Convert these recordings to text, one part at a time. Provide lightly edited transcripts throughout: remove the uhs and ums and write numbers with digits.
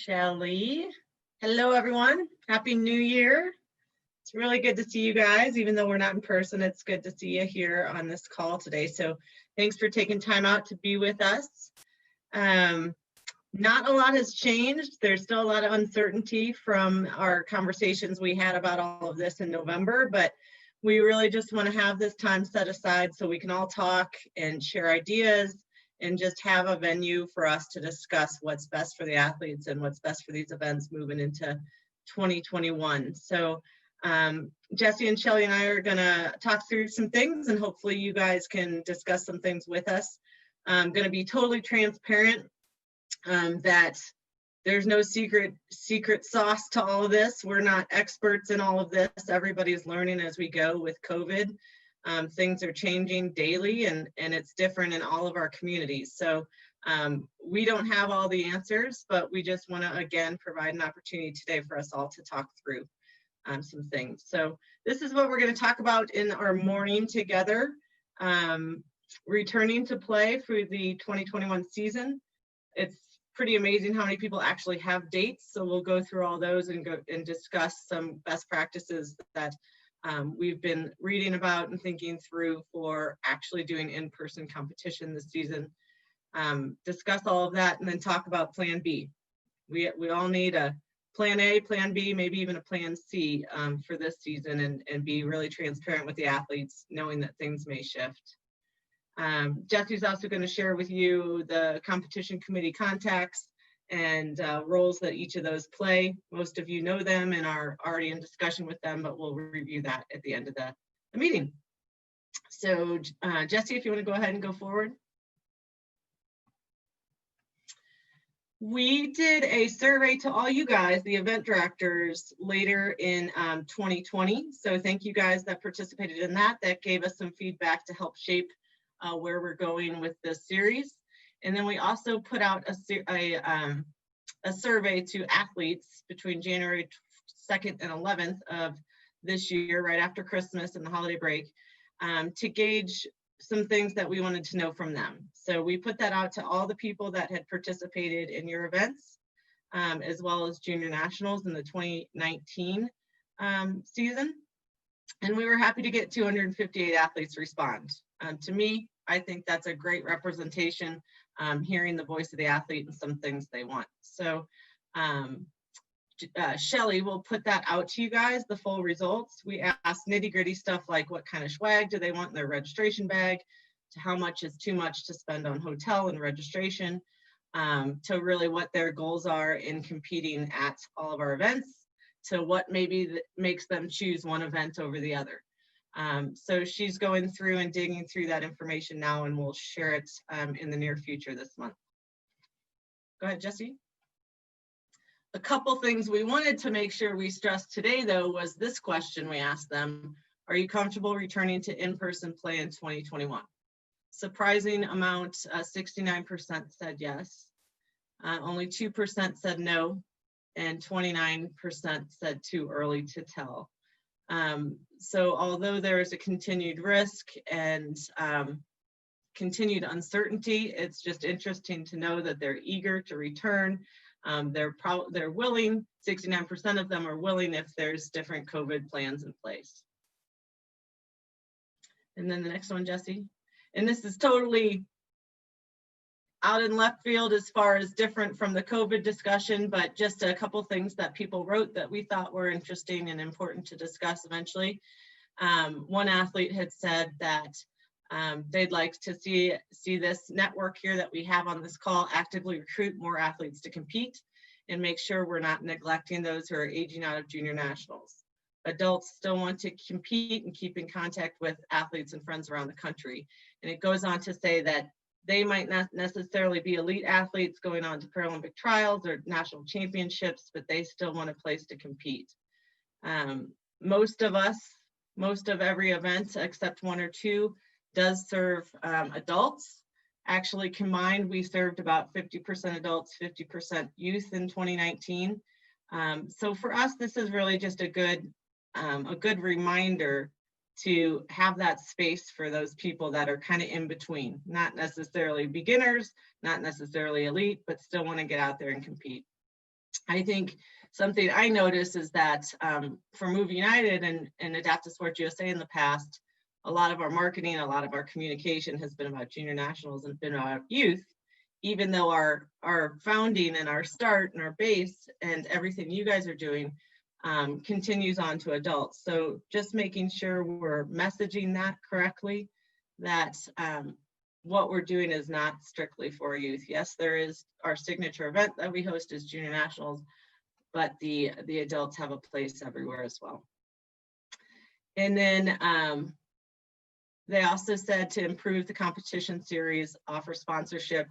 Shelly. Hello, everyone. Happy New Year. It's really good to see you guys. Even though we're not in person, it's good to see you here on this call today. So thanks for taking time out to be with us. Not a lot has changed. There's still a lot of uncertainty from our conversations we had about all of this in November, but we really just want to have this time set aside so we can all talk and share ideas and just have a venue for us to discuss what's best for the athletes and what's best for these events moving into 2021. So Jesse and Shelly and I are gonna talk through some things, and hopefully you guys can discuss some things with us. I'm gonna be totally transparent that there's no secret sauce to all of this. We're not experts in all of this. Everybody's learning as we go with COVID. Things are changing daily, and it's different in all of our communities. So we don't have all the answers, but we just want to, again, provide an opportunity today for us all to talk through some things. So this is what we're going to talk about in our morning together. Returning to play for the 2021 season. It's pretty amazing how many people actually have dates. So we'll go through all those and go and discuss some best practices that we've been reading about and thinking through for actually doing in-person competition this season. Discuss all of that and then talk about Plan B. We all need a Plan A, Plan B, maybe even a Plan C for this season, and be really transparent with the athletes, knowing that things may shift. Jesse's also going to share with you the competition committee contacts and roles that each of those play. Most of you know them and are already in discussion with them, but we'll review that at the end of the meeting. So Jesse, if you want to go ahead and go forward. We did a survey to all you guys, the event directors, later in 2020. So thank you guys that participated in that. That gave us some feedback to help shape where we're going with this series. And then we also put out a survey to athletes between January 2nd and 11th of this year, right after Christmas and the holiday break, to gauge some things that we wanted to know from them. So we put that out to all the people that had participated in your events, as well as junior nationals in the 2019 season. And we were happy to get 258 athletes respond. To me, I think that's a great representation, hearing the voice of the athlete and some things they want. So Shelly will put that out to you guys, the full results. We asked nitty gritty stuff like what kind of swag do they want in their registration bag, to how much is too much to spend on hotel and registration, to really what their goals are in competing at all of our events, to what maybe makes them choose one event over the other. So she's going through and digging through that information now, and we'll share it in the near future this month. Go ahead, Jesse. A couple things we wanted to make sure we stressed today, though, was this question we asked them: are you comfortable returning to in-person play in 2021? Surprising amount, 69% said yes. Only 2% said no, and 29% said too early to tell. So although there is a continued risk and continued uncertainty, it's just interesting to know that they're eager to return. They're willing, 69% of them are willing if there's different COVID plans in place. And then the next one, Jesse. And this is totally out in left field as far as different from the COVID discussion, but just a couple things that people wrote that we thought were interesting and important to discuss eventually. One athlete had said that they'd like to see this network here that we have on this call actively recruit more athletes to compete and make sure we're not neglecting those who are aging out of junior nationals. Adults still want to compete and keep in contact with athletes and friends around the country. And it goes on to say that they might not necessarily be elite athletes going on to Paralympic trials or national championships, but they still want a place to compete. Most of every event except one or two does serve adults. Actually combined, we served about 50% adults, 50% youth in 2019. So for us, this is really just a good reminder to have that space for those people that are kind of in between, not necessarily beginners, not necessarily elite, but still want to get out there and compete. I think something I noticed is that for Move United and Adaptive Sports USA in the past, a lot of our marketing, a lot of our communication has been about junior nationals and been about youth, even though our founding and our start and our base and everything you guys are doing continues on to adults. So just making sure we're messaging that correctly, that what we're doing is not strictly for youth. Yes, there is our signature event that we host is Junior Nationals, but the adults have a place everywhere as well. And then they also said to improve the competition series, offer sponsorship,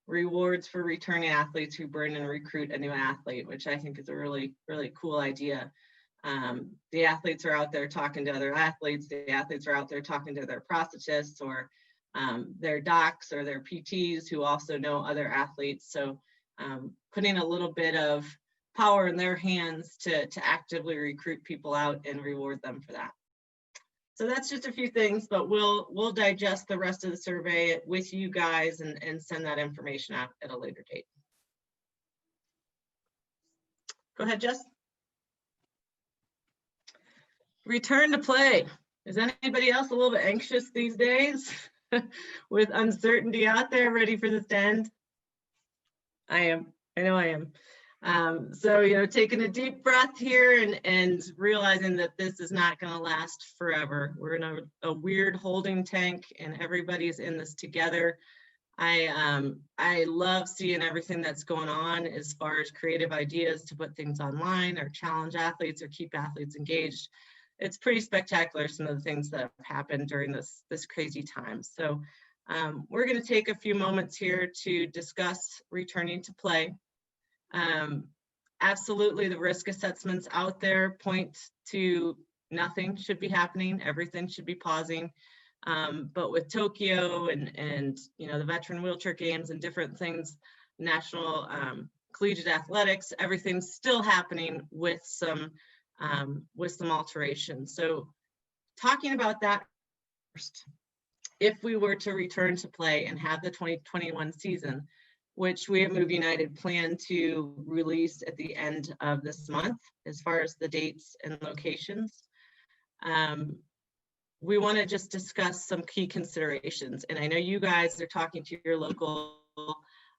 rewards for returning athletes who bring and recruit a new athlete, which I think is a really, really cool idea. The athletes are out there talking to other athletes. The athletes are out there talking to their prosthetists or their docs or their PTs who also know other athletes. So putting a little bit of power in their hands to actively recruit people out and reward them for that. So that's just a few things, but we'll digest the rest of the survey with you guys and send that information out at a later date. Go ahead, Jess. Return to play. Is anybody else a little bit anxious these days with uncertainty out there, ready for this to end? I am. I know I am. So, you know, taking a deep breath here and realizing that this is not going to last forever. We're in a weird holding tank and everybody's in this together. I love seeing everything that's going on as far as creative ideas to put things online or challenge athletes or keep athletes engaged. It's pretty spectacular, some of the things that have happened during this crazy time. So we're going to take a few moments here to discuss returning to play. Absolutely, the risk assessments out there point to nothing should be happening, everything should be pausing. But with Tokyo and you know the Veteran Wheelchair Games and different things, national collegiate athletics, everything's still happening with some alterations. So talking about that first, if we were to return to play and have the 2021 season, which we at Move United plan to release at the end of this month, as far as the dates and locations. We want to just discuss some key considerations. And I know you guys are talking to your local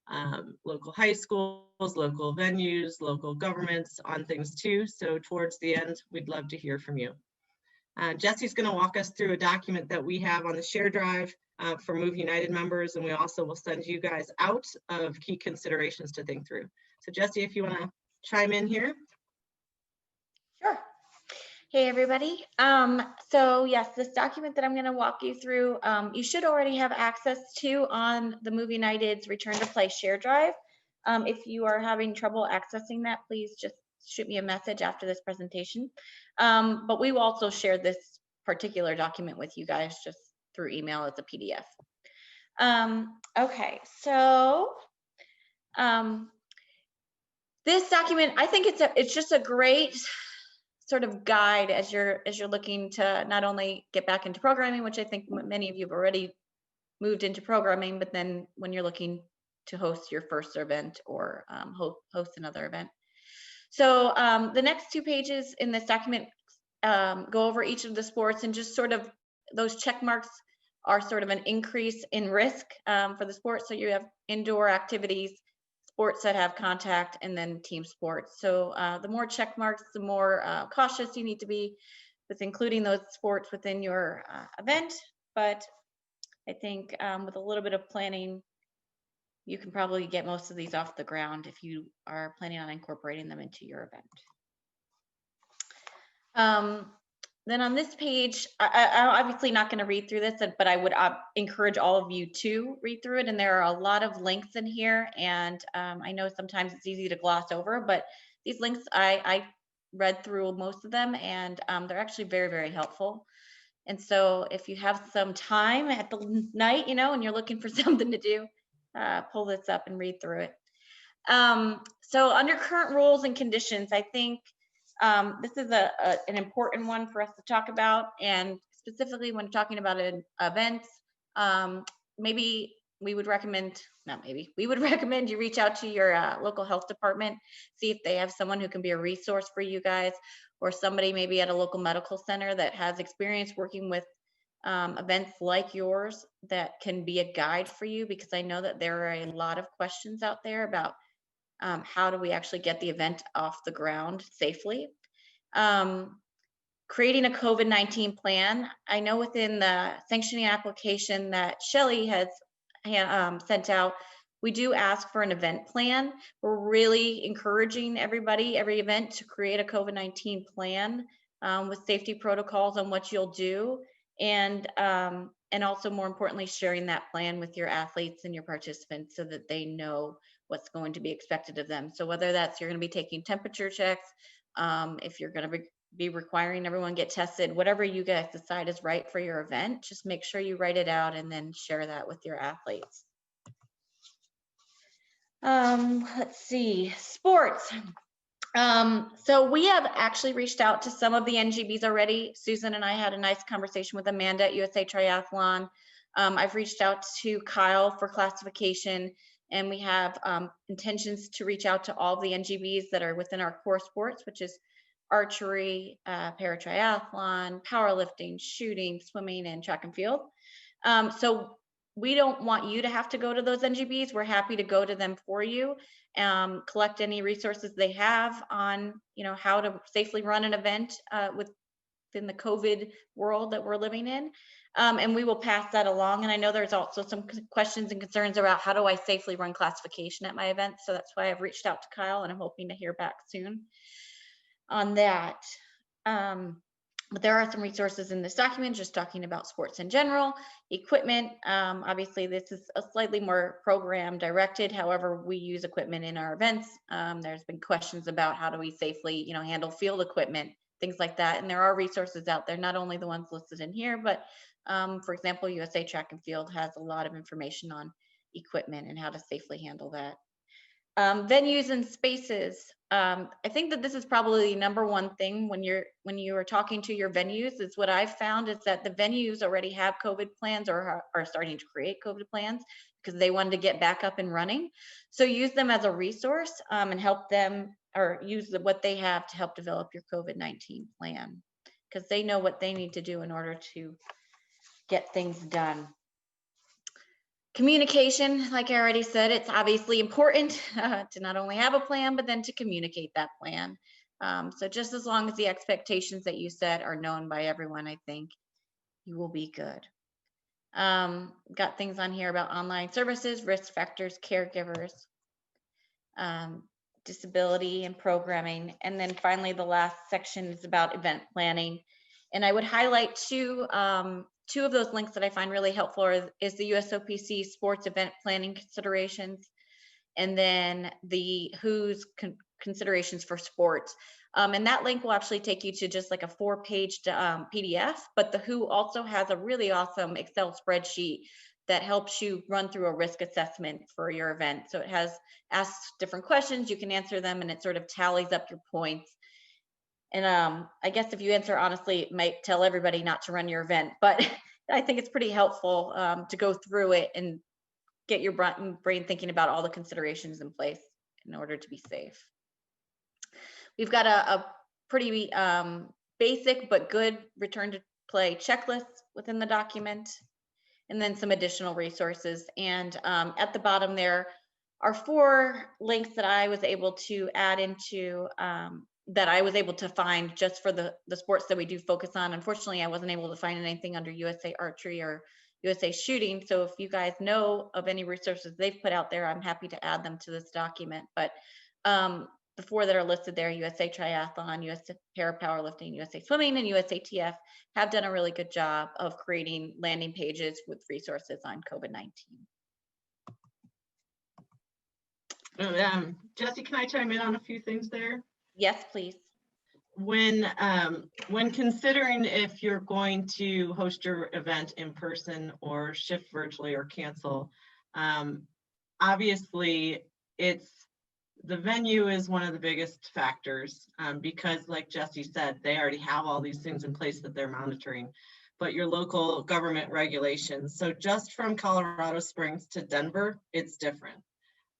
high schools, local venues, local governments on things too. So towards the end, we'd love to hear from you. Jesse's going to walk us through a document that we have on the share drive for Move United members, and we also will send you guys out of key considerations to think through. So Jesse, if you want to chime in here. Sure. Hey everybody. So yes, this document that I'm going to walk you through, you should already have access to on the Move United's Return to Play share drive. If you are having trouble accessing that, please just shoot me a message after this presentation. But we will also share this particular document with you guys just through email as a PDF. Okay, so this document, I think it's just a great sort of guide as you're looking to not only get back into programming, which I think many of you have already moved into programming, but then when you're looking to host your first event or host another event. So the next 2 pages in this document go over each of the sports, and just sort of those check marks are sort of an increase in risk for the sport. So you have indoor activities, sports that have contact, and then team sports. So the more check marks, the more cautious you need to be with including those sports within your event. But I think with a little bit of planning, you can probably get most of these off the ground if you are planning on incorporating them into your event. Then on this page, I'm obviously not going to read through this, but I would encourage all of you to read through it. And there are a lot of links in here. And I know sometimes it's easy to gloss over, but these links, I read through most of them, and they're actually very, very helpful. And so if you have some time at the night, you know, and you're looking for something to do, pull this up and read through it. So under current rules and conditions, I think this is an important one for us to talk about, and specifically when talking about an event, maybe we would recommend, not maybe, we would recommend you reach out to your local health department, see if they have someone who can be a resource for you guys, or somebody maybe at a local medical center that has experience working with events like yours that can be a guide for you, because I know that there are a lot of questions out there about how do we actually get the event off the ground safely. Creating a COVID-19 plan. I know within the sanctioning application that Shelley has sent out, we do ask for an event plan. We're really encouraging everybody, every event, to create a COVID-19 plan with safety protocols on what you'll do, and also, more importantly, sharing that plan with your athletes and your participants so that they know what's going to be expected of them. So whether that's you're going to be taking temperature checks, if you're going to be requiring everyone get tested, whatever you guys decide is right for your event, just make sure you write it out and then share that with your athletes. Let's see, sports. So we have actually reached out to some of the NGBs already. Susan and I had a nice conversation with Amanda at USA Triathlon. I've reached out to Kyle for classification, and we have intentions to reach out to all the NGBs that are within our core sports, which is archery, paratriathlon, powerlifting, shooting, swimming, and track and field. So we don't want you to have to go to those NGBs. We're happy to go to them for you, collect any resources they have on, how to safely run an event within the COVID world that we're living in. And we will pass that along. And I know there's also some questions and concerns about how do I safely run classification at my event. So that's why I've reached out to Kyle, and I'm hoping to hear back soon on that. But there are some resources in this document just talking about sports in general, equipment. Obviously, this is a slightly more program directed. However, we use equipment in our events. There's been questions about how do we safely, handle field equipment, things like that. And there are resources out there, not only the ones listed in here, but for example, USA Track and Field has a lot of information on equipment and how to safely handle that. Venues and spaces. I think that this is probably the number one thing when you are talking to your venues. Is what I've found is that the venues already have COVID plans or are starting to create COVID plans because they wanted to get back up and running. So use them as a resource and help them, or use what they have to help develop your COVID-19 plan, because they know what they need to do in order to get things done. Communication, like I already said, it's obviously important to not only have a plan, but then to communicate that plan. So just as long as the expectations that you set are known by everyone, I think you will be good. Got things on here about online services, risk factors, caregivers, disability and programming. And then finally, the last section is about event planning. And I would highlight two of those links that I find really helpful is the USOPC sports event planning considerations, and then the WHO's considerations for sports. And that link will actually take you to just like a 4-page PDF, but the WHO also has a really awesome Excel spreadsheet that helps you run through a risk assessment for your event. So it asks different questions, you can answer them, and it sort of tallies up your points. And I guess if you answer honestly, it might tell everybody not to run your event, but I think it's pretty helpful to go through it and get your brain thinking about all the considerations in place in order to be safe. We've got a pretty basic but good return to play checklist within the document, and then some additional resources. And at the bottom there are 4 links that I was able to add into that I was able to find just for the sports that we do focus on. Unfortunately, I wasn't able to find anything under USA Archery or USA Shooting. So if you guys know of any resources they've put out there, I'm happy to add them to this document. But the 4 that are listed there, USA Triathlon, USA Parapowerlifting, USA Swimming, and USATF, have done a really good job of creating landing pages with resources on COVID-19. Jesse, can I chime in on a few things there? Yes, please. When considering if you're going to host your event in person or shift virtually or cancel, obviously the venue is one of the biggest factors because, like Jesse said, they already have all these things in place that they're monitoring. but your local government regulations. So just from Colorado Springs to Denver, it's different.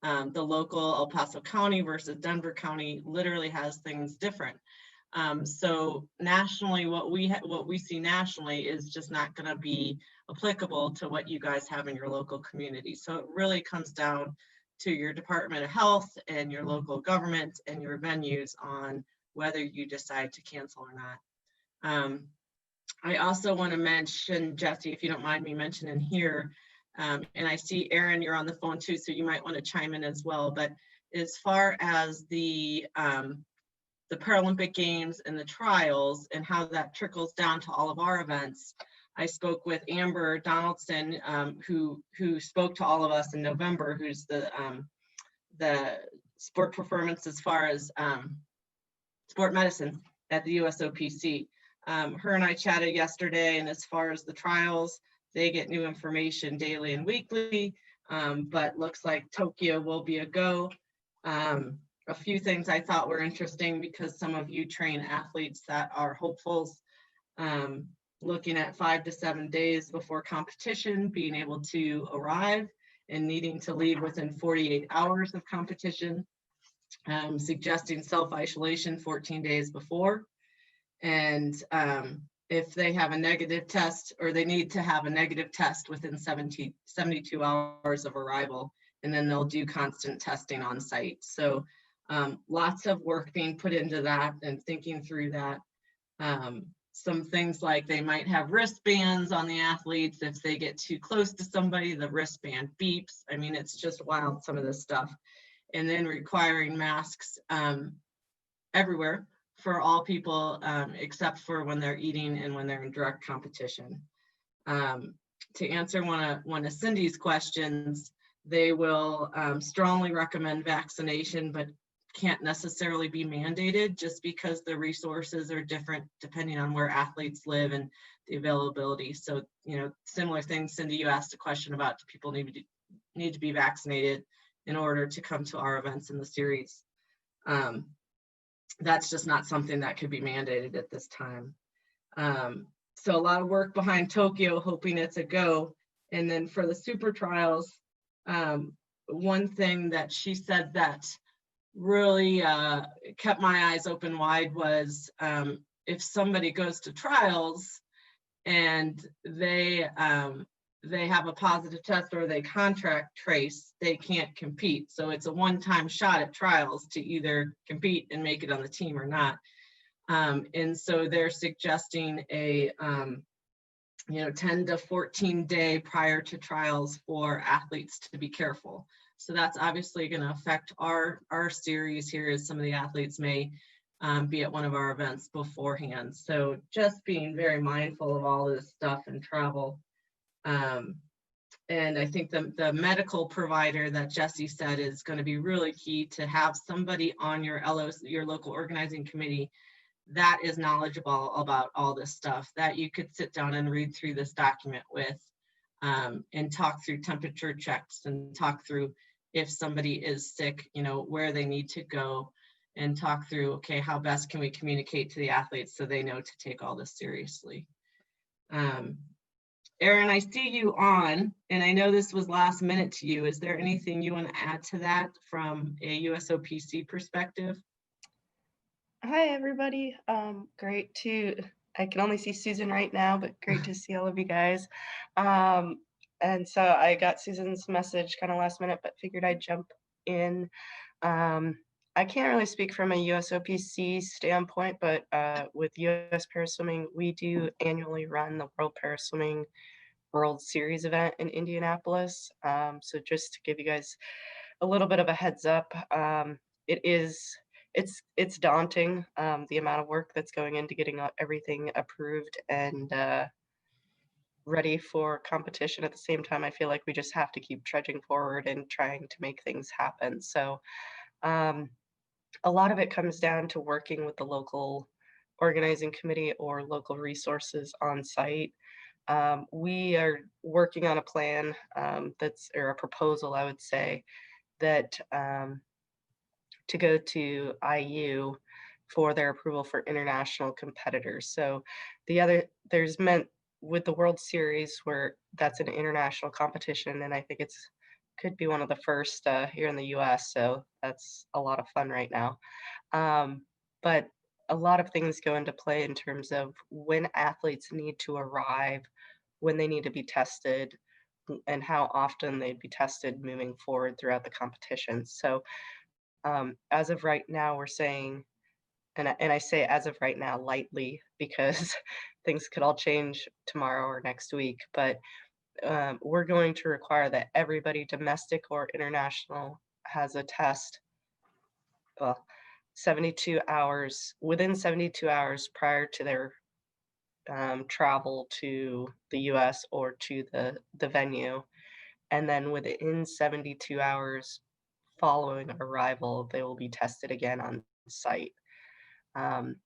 The local El Paso County versus Denver County literally has things different. So nationally, what we see nationally is just not going to be applicable to what you guys have in your local community. So it really comes down to your Department of Health and your local government and your venues on whether you decide to cancel or not. I also want to mention, Jesse, if you don't mind me mentioning here, and I see Aaron, you're on the phone too, so you might want to chime in as well. But as far as the Paralympic Games and the trials and how that trickles down to all of our events, I spoke with Amber Donaldson, who spoke to all of us in November, who's the sport performance as far as sport medicine at the USOPC. Her and I chatted yesterday, and as far as the trials, they get new information daily and weekly, but looks like Tokyo will be a go. A few things I thought were interesting because some of you train athletes that are hopefuls, looking at 5 to 7 days before competition, being able to arrive and needing to leave within 48 hours of competition, suggesting self-isolation 14 days before. And if they have a negative test, or they need to have a negative test within 72 hours of arrival, and then they'll do constant testing on site. So lots of work being put into that and thinking through that. Some things like they might have wristbands on the athletes. If they get too close to somebody, the wristband beeps. I mean, it's just wild, some of this stuff. And then requiring masks everywhere for all people, except for when they're eating and when they're in direct competition. To answer one of Cindy's questions, they will strongly recommend vaccination, but can't necessarily be mandated just because the resources are different depending on where athletes live and the availability. So, you know, similar things, Cindy, you asked a question about, do people need to be vaccinated in order to come to our events in the series? That's just not something that could be mandated at this time. So a lot of work behind Tokyo, hoping it's a go. And then for the super trials, one thing that she said that really kept my eyes open wide was if somebody goes to trials and they have a positive test or they contract trace, they can't compete. So it's a one-time shot at trials to either compete and make it on the team or not. And so they're suggesting a 10 to 14 day prior to trials for athletes to be careful. So that's obviously going to affect our series here, as some of the athletes may be at one of our events beforehand. So just being very mindful of all this stuff and travel. And I think the medical provider that Jesse said is going to be really key, to have somebody on your local organizing committee that is knowledgeable about all this stuff, that you could sit down and read through this document with, and talk through temperature checks and talk through if somebody is sick, where they need to go, and talk through, okay, how best can we communicate to the athletes so they know to take all this seriously. Erin, I see you on, and I know this was last minute to you. Is there anything you want to add to that from a USOPC perspective? Hi, everybody. I can only see Susan right now, but great to see all of you guys. And so I got Susan's message kind of last minute, but figured I'd jump in. I can't really speak from a USOPC standpoint, but with US Paraswimming, we do annually run the World Paraswimming World Series event in Indianapolis. So just to give you guys a little bit of a heads up, it's daunting, the amount of work that's going into getting everything approved and ready for competition. At the same time, I feel like we just have to keep trudging forward and trying to make things happen. So a lot of it comes down to working with the local organizing committee or local resources on site. We are working on a plan or a proposal, I would say, that to go to IU for their approval for international competitors. So with the World Series, where that's an international competition, and I think could be one of the first here in the US, so that's a lot of fun right now. But a lot of things go into play in terms of when athletes need to arrive, when they need to be tested, and how often they'd be tested moving forward throughout the competition. So as of right now, we're saying, and I say as of right now lightly because things could all change tomorrow or next week, but we're going to require that everybody, domestic or international, has a test, well, 72 hours, within 72 hours prior to their travel to the US or to the venue. And then within 72 hours following arrival, they will be tested again on site. And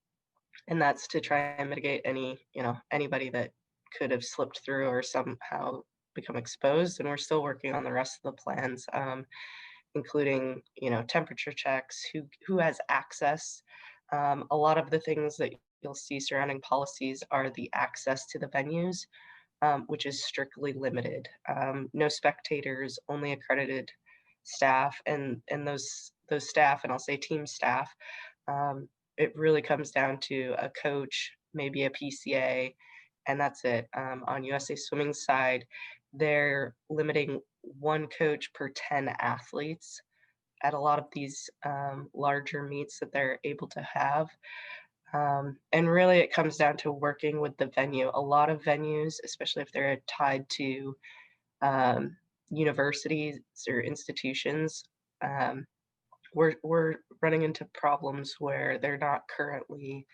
that's to try and mitigate anybody that could have slipped through or somehow become exposed. And we're still working on the rest of the plans, including, temperature checks, who has access. A lot of the things that you'll see surrounding policies are the access to the venues, which is strictly limited. No spectators, only accredited staff, and those staff, and I'll say team staff, it really comes down to a coach, maybe a PCA, and that's it. On USA Swimming side, they're limiting one coach per 10 athletes at a lot of these larger meets that they're able to have. And really it comes down to working with the venue. A lot of venues, especially if they're tied to universities or institutions, we're running into problems where they're not currently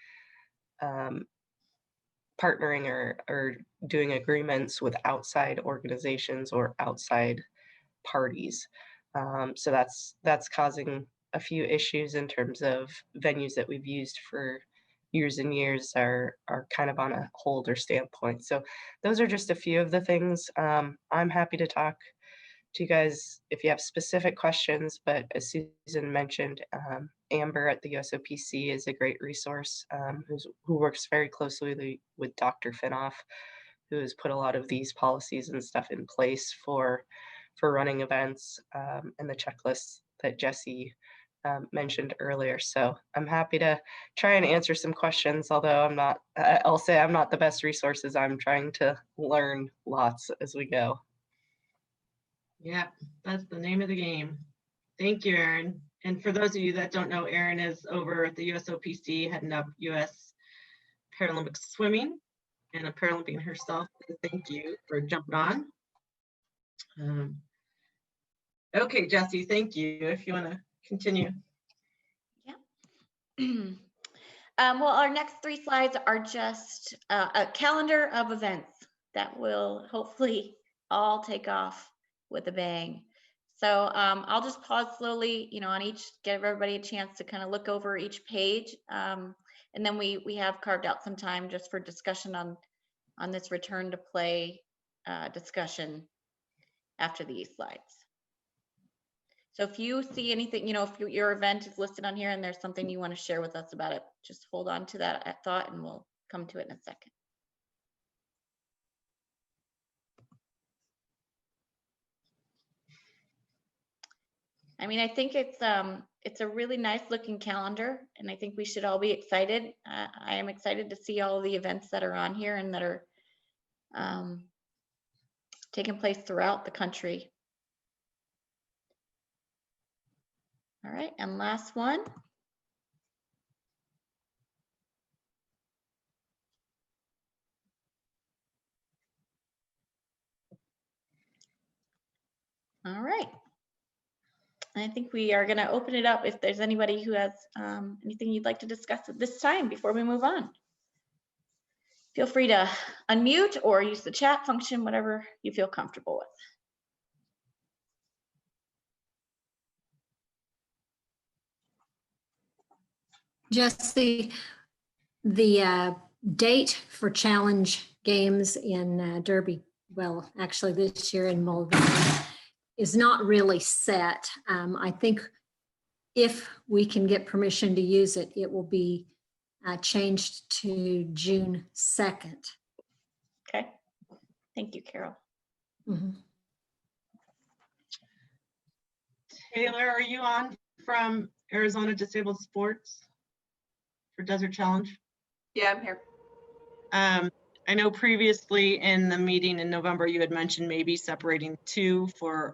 partnering or doing agreements with outside organizations or outside parties. So that's causing a few issues in terms of venues that we've used for years and years are kind of on a hold or standpoint. So those are just a few of the things. I'm happy to talk to you guys if you have specific questions, but as Susan mentioned, Amber at the USOPC is a great resource, who works very closely with Dr. Finoff, who has put a lot of these policies and stuff in place for running events, and the checklists that Jesse mentioned earlier. So I'm happy to try and answer some questions, although I'll say I'm not the best resources. I'm trying to learn lots as we go. Yeah, that's the name of the game. Thank you, Erin. And for those of you that don't know, Erin is over at the USOPC heading up US Paralympic swimming and a Paralympian herself. Thank you for jumping on. Okay, Jesse, thank you. If you want to continue. Yeah. Well, our next 3 slides are just a calendar of events that will hopefully all take off with a bang. So I'll just pause slowly, on each, give everybody a chance to kind of look over each page. And then we have carved out some time just for discussion on this return to play discussion after these slides. So if you see anything, if your event is listed on here and there's something you want to share with us about it, just hold on to that thought and we'll come to it in a second. I mean, I think it's a really nice looking calendar, and I think we should all be excited. I am excited to see all the events that are on here and that are taking place throughout the country. All right, and last one. All right. I think we are going to open it up if there's anybody who has anything you'd like to discuss at this time before we move on. Feel free to unmute or use the chat function, whatever you feel comfortable with. Jesse, the date for challenge games in Derby, well, actually this year in Moldova, is not really set. I think if we can get permission to use it, it will be changed to June 2nd. Okay. Thank you, Carol. Mhm. Taylor, are you on from Arizona Disabled Sports for Desert Challenge? Yeah, I'm here. I know previously in the meeting in November, you had mentioned maybe separating two for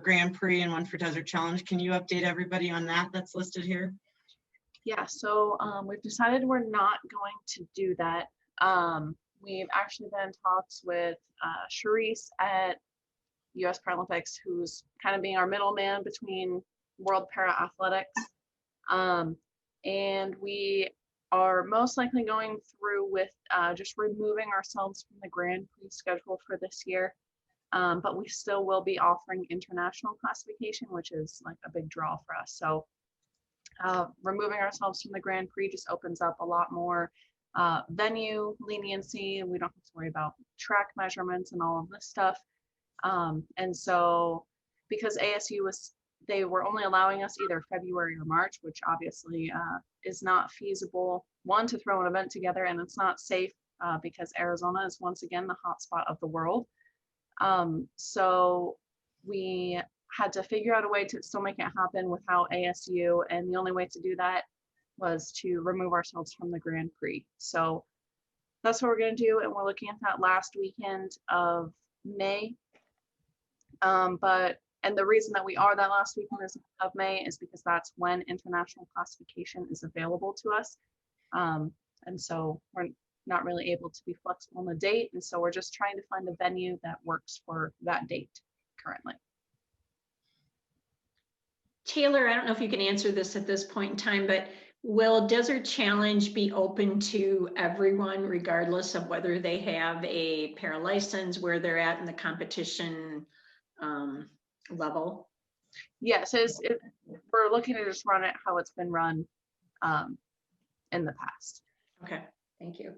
Grand Prix and one for Desert Challenge. Can you update everybody on that that's listed here? Yeah, so we've decided we're not going to do that. We've actually been in talks with Charisse at US Paralympics, who's kind of being our middleman between World Para Athletics. And we are most likely going through with just removing ourselves from the Grand Prix schedule for this year. But we still will be offering international classification, which is like a big draw for us. So removing ourselves from the Grand Prix just opens up a lot more venue leniency, and we don't have to worry about track measurements and all of this stuff. And so because ASU they were only allowing us either February or March, which obviously is not feasible, one, to throw an event together, and it's not safe because Arizona is once again the hotspot of the world. So we had to figure out a way to still make it happen without ASU, and the only way to do that was to remove ourselves from the Grand Prix. So that's what we're going to do, and we're looking at that last weekend of May. And the reason that we are that last weekend of May is because that's when international classification is available to us. And so we're not really able to be flexible on the date. And so we're just trying to find a venue that works for that date currently. Taylor, I don't know if you can answer this at this point in time, but will Desert Challenge be open to everyone regardless of whether they have a para license, where they're at in the competition level? Yes, we're looking to just run it how it's been run in the past. Okay, thank you.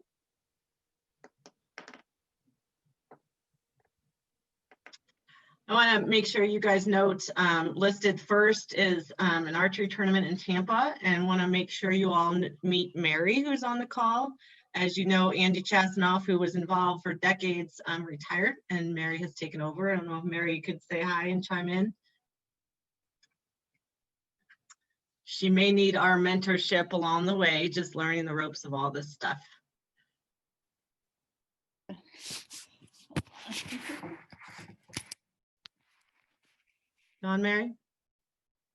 I want to make sure you guys note listed first is an archery tournament in Tampa, and want to make sure you all meet Mary, who's on the call. As you know, Andy Chasanoff, who was involved for decades, retired, and Mary has taken over. I don't know if Mary could say hi and chime in. She may need our mentorship along the way, just learning the ropes of all this stuff. On, Mary?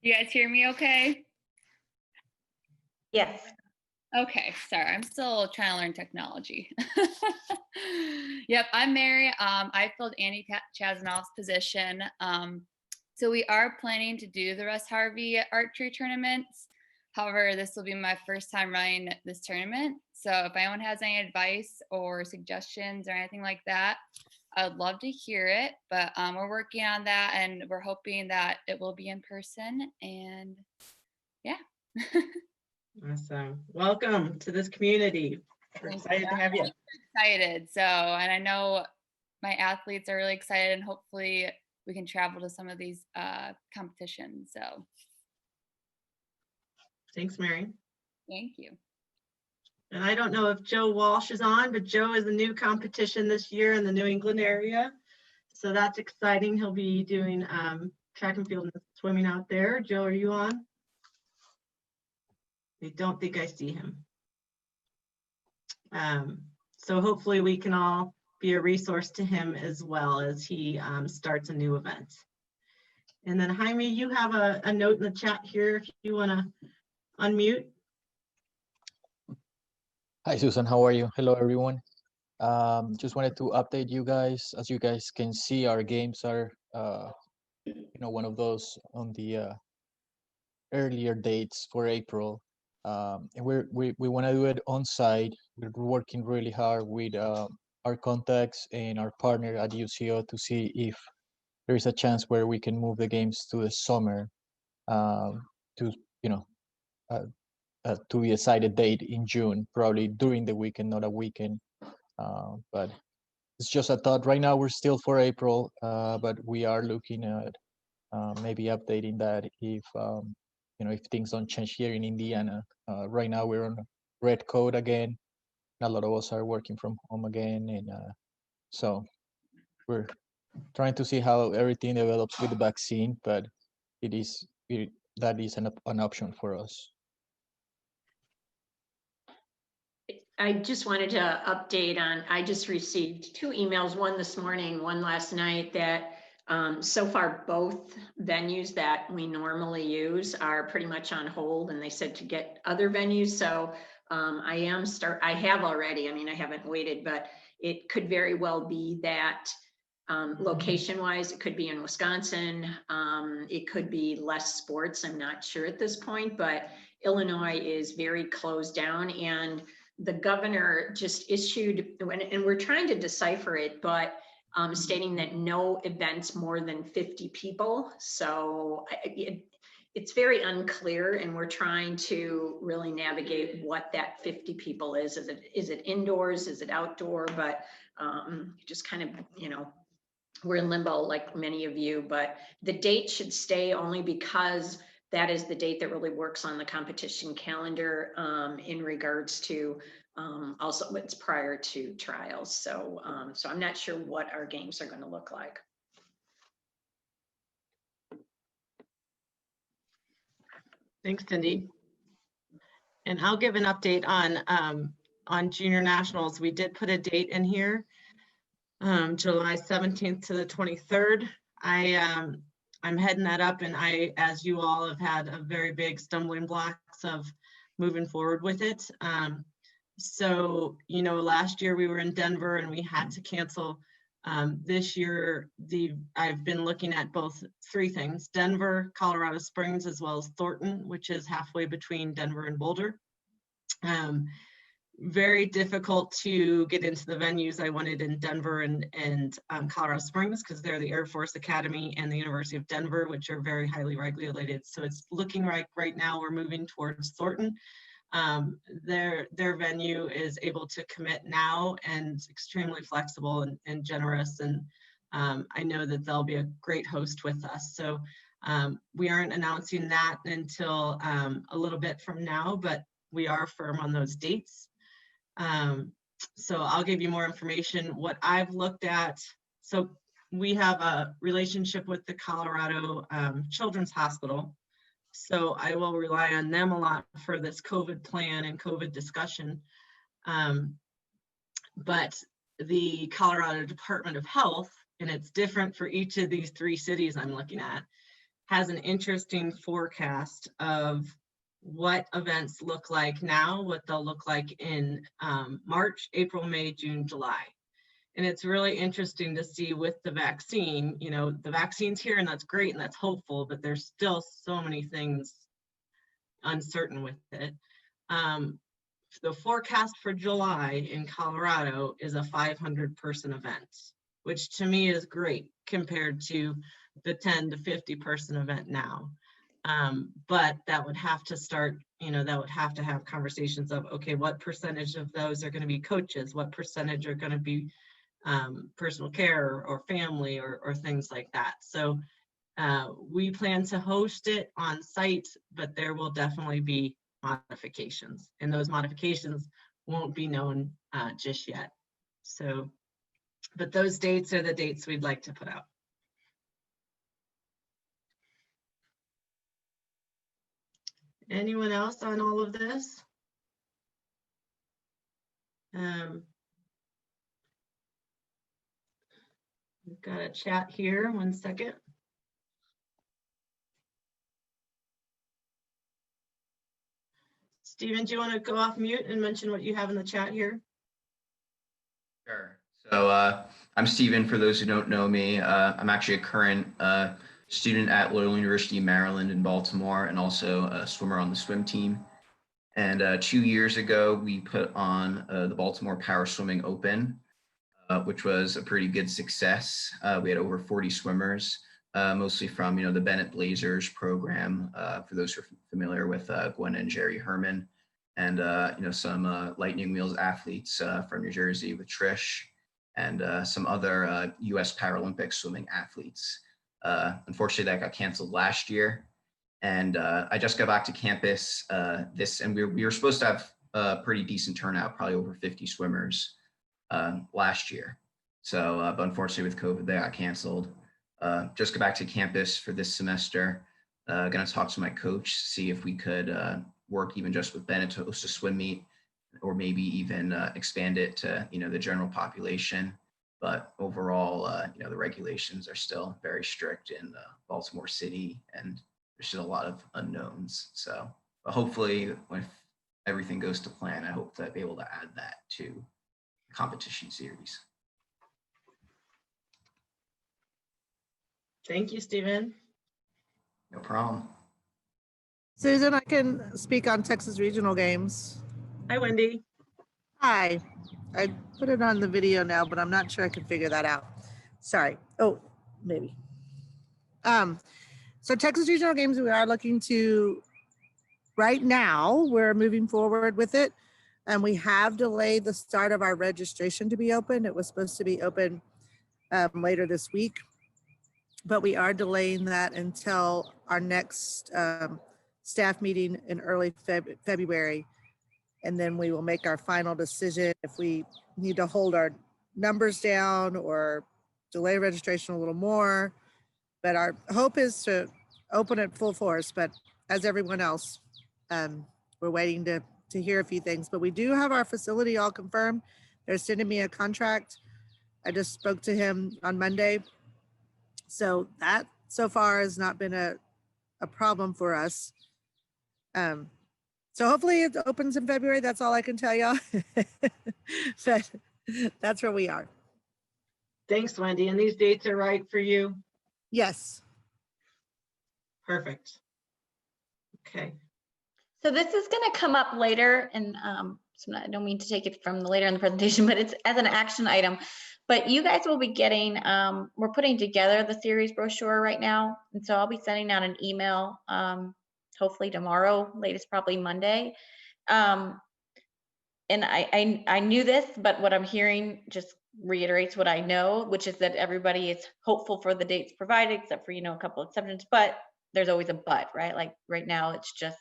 You guys hear me okay? Yes. Okay, sorry, I'm still trying to learn technology. Yep, I'm Mary. I filled Andy Chasanoff's position. So we are planning to do the Russ Harvey archery tournaments. However, this will be my first time running this tournament. So if anyone has any advice or suggestions or anything like that, I would love to hear it. But we're working on that, and we're hoping that it will be in person. And yeah. Awesome. Welcome to this community. We're excited to have you. Excited. So, and I know my athletes are really excited, and hopefully we can travel to some of these competitions. So Thanks, Mary. thank you. And I don't know if Joe Walsh is on, but Joe is a new competition this year in the New England area. So that's exciting. He'll be doing track and field and swimming out there. Joe, are you on? I don't think I see him. So hopefully we can all be a resource to him as well as he starts a new event. And then Jaime, you have a note in the chat here if you want to unmute. Hi, Susan. How are you? Hello, everyone. Just wanted to update you guys. As you guys can see, our games are, one of those on the earlier dates for April. And we want to do it on site. We're working really hard with our contacts and our partner at UCO to see if there is a chance where we can move the games to the summer to be decided date in June, probably during the weekend, not a weekend. But it's just a thought. Right now, we're still for April, but we are looking at maybe updating that if if things don't change here in Indiana. Right now, we're on red code again. A lot of us are working from home again, and So we're trying to see how everything develops with the vaccine, but that is an option for us. I just wanted to update on, I just received 2 emails, one this morning, one last night, that so far both venues that we normally use are pretty much on hold, and they said to get other venues. So I have already, I mean, I haven't waited, but it could very well be that location wise, it could be in Wisconsin. It could be less sports. I'm not sure at this point, but Illinois is very closed down, and the governor just issued, and we're trying to decipher it, but stating that no events more than 50 people. So it's very unclear, and we're trying to really navigate what that 50 people is. Is it indoors? Is it outdoor? But just kind of, you know, we're in limbo like many of you, but the date should stay only because that is the date that really works on the competition calendar in regards to also it's prior to trials. So, so I'm not sure what our games are going to look like. Thanks, Cindy. And I'll give an update on junior nationals. We did put a date in here, July 17th to the 23rd. I'm heading that up, and I, as you all have had a very big stumbling blocks of moving forward with it. So, you know, last year we were in Denver and we had to cancel. This year, I've been looking at both 3 things: Denver, Colorado Springs, as well as Thornton, which is halfway between Denver and Boulder. Very difficult to get into the venues I wanted in Denver and Colorado Springs, because they're the Air Force Academy and the University of Denver, which are very highly regulated. So it's looking like right now we're moving towards Thornton. Their venue is able to commit now and extremely flexible and generous. And I know that they'll be a great host with us. So we aren't announcing that until a little bit from now, but we are firm on those dates. So I'll give you more information. What I've looked at, so we have a relationship with the Colorado Children's Hospital. So I will rely on them a lot for this COVID plan and COVID discussion. But the Colorado Department of Health, and it's different for each of these 3 cities I'm looking at, has an interesting forecast of what events look like now, what they'll look like in March, April, May, June, July. And it's really interesting to see with the vaccine, you know, the vaccine's here and that's great and that's hopeful, but there's still so many things uncertain with it. The forecast for July in Colorado is a 500-person event, which to me is great compared to the 10 to 50-person event now. But that would have to start, you know, that would have to have conversations of, okay, what percentage of those are going to be coaches? What percentage are going to be personal care or family or things like that? So we plan to host it on site, but there will definitely be modifications, and those modifications won't be known just yet. So, but those dates are the dates we'd like to put out. Anyone else on all of this? We've got a chat here, 1 second. Stephen, do you want to go off mute and mention what you have in the chat here? Sure. So I'm Stephen, for those who don't know me. I'm actually a current student at Loyola University, Maryland in Baltimore, and also a swimmer on the swim team. And 2 years ago, we put on the Baltimore Power Swimming Open, which was a pretty good success. We had over 40 swimmers, mostly from, you know, the Bennett Blazers program, for those who are familiar with Gwen and Jerry Herman, and you know, some Lightning Wheels athletes from New Jersey with Trish, and some other U.S. Paralympic swimming athletes. Unfortunately, that got canceled last year. And I just got back to campus and we were supposed to have a pretty decent turnout, probably over 50 swimmers last year. So, but unfortunately with COVID, they got canceled. Just go back to campus for this semester. Going to talk to my coach, see if we could work even just with Bennett to host a swim meet, or maybe even expand it to, the general population. But overall, the regulations are still very strict in Baltimore City, and there's still a lot of unknowns. So, but hopefully, if everything goes to plan, I hope to be able to add that to the competition series. Thank you, Stephen. No problem. Susan, I can speak on Texas Regional Games. Hi, Wendy. Hi, I put it on the video now, but I'm not sure I can figure that out. Sorry. Oh, maybe. So Texas Regional Games, we are looking to, right now, we're moving forward with it. And we have delayed the start of our registration to be open. It was supposed to be open later this week, but we are delaying that until our next staff meeting in early February. And then we will make our final decision if we need to hold our numbers down or delay registration a little more. But our hope is to open it full force. But as everyone else, we're waiting to hear a few things. But we do have our facility all confirmed. They're sending me a contract. I just spoke to him on Monday. So that so far has not been a problem for us. So hopefully it opens in February. That's all I can tell y'all. But that's where we are. Thanks, Wendy. And these dates are right for you? Yes. Perfect. Okay. So this is going to come up later, and I don't mean to take it from later in the presentation, but it's as an action item. But you guys will be getting, we're putting together the series brochure right now. And so I'll be sending out an email, hopefully tomorrow, latest probably Monday. And I knew this, but what I'm hearing just reiterates what I know, which is that everybody is hopeful for the dates provided, except for, a couple exceptions, but there's always a but, right? Like right now, it's just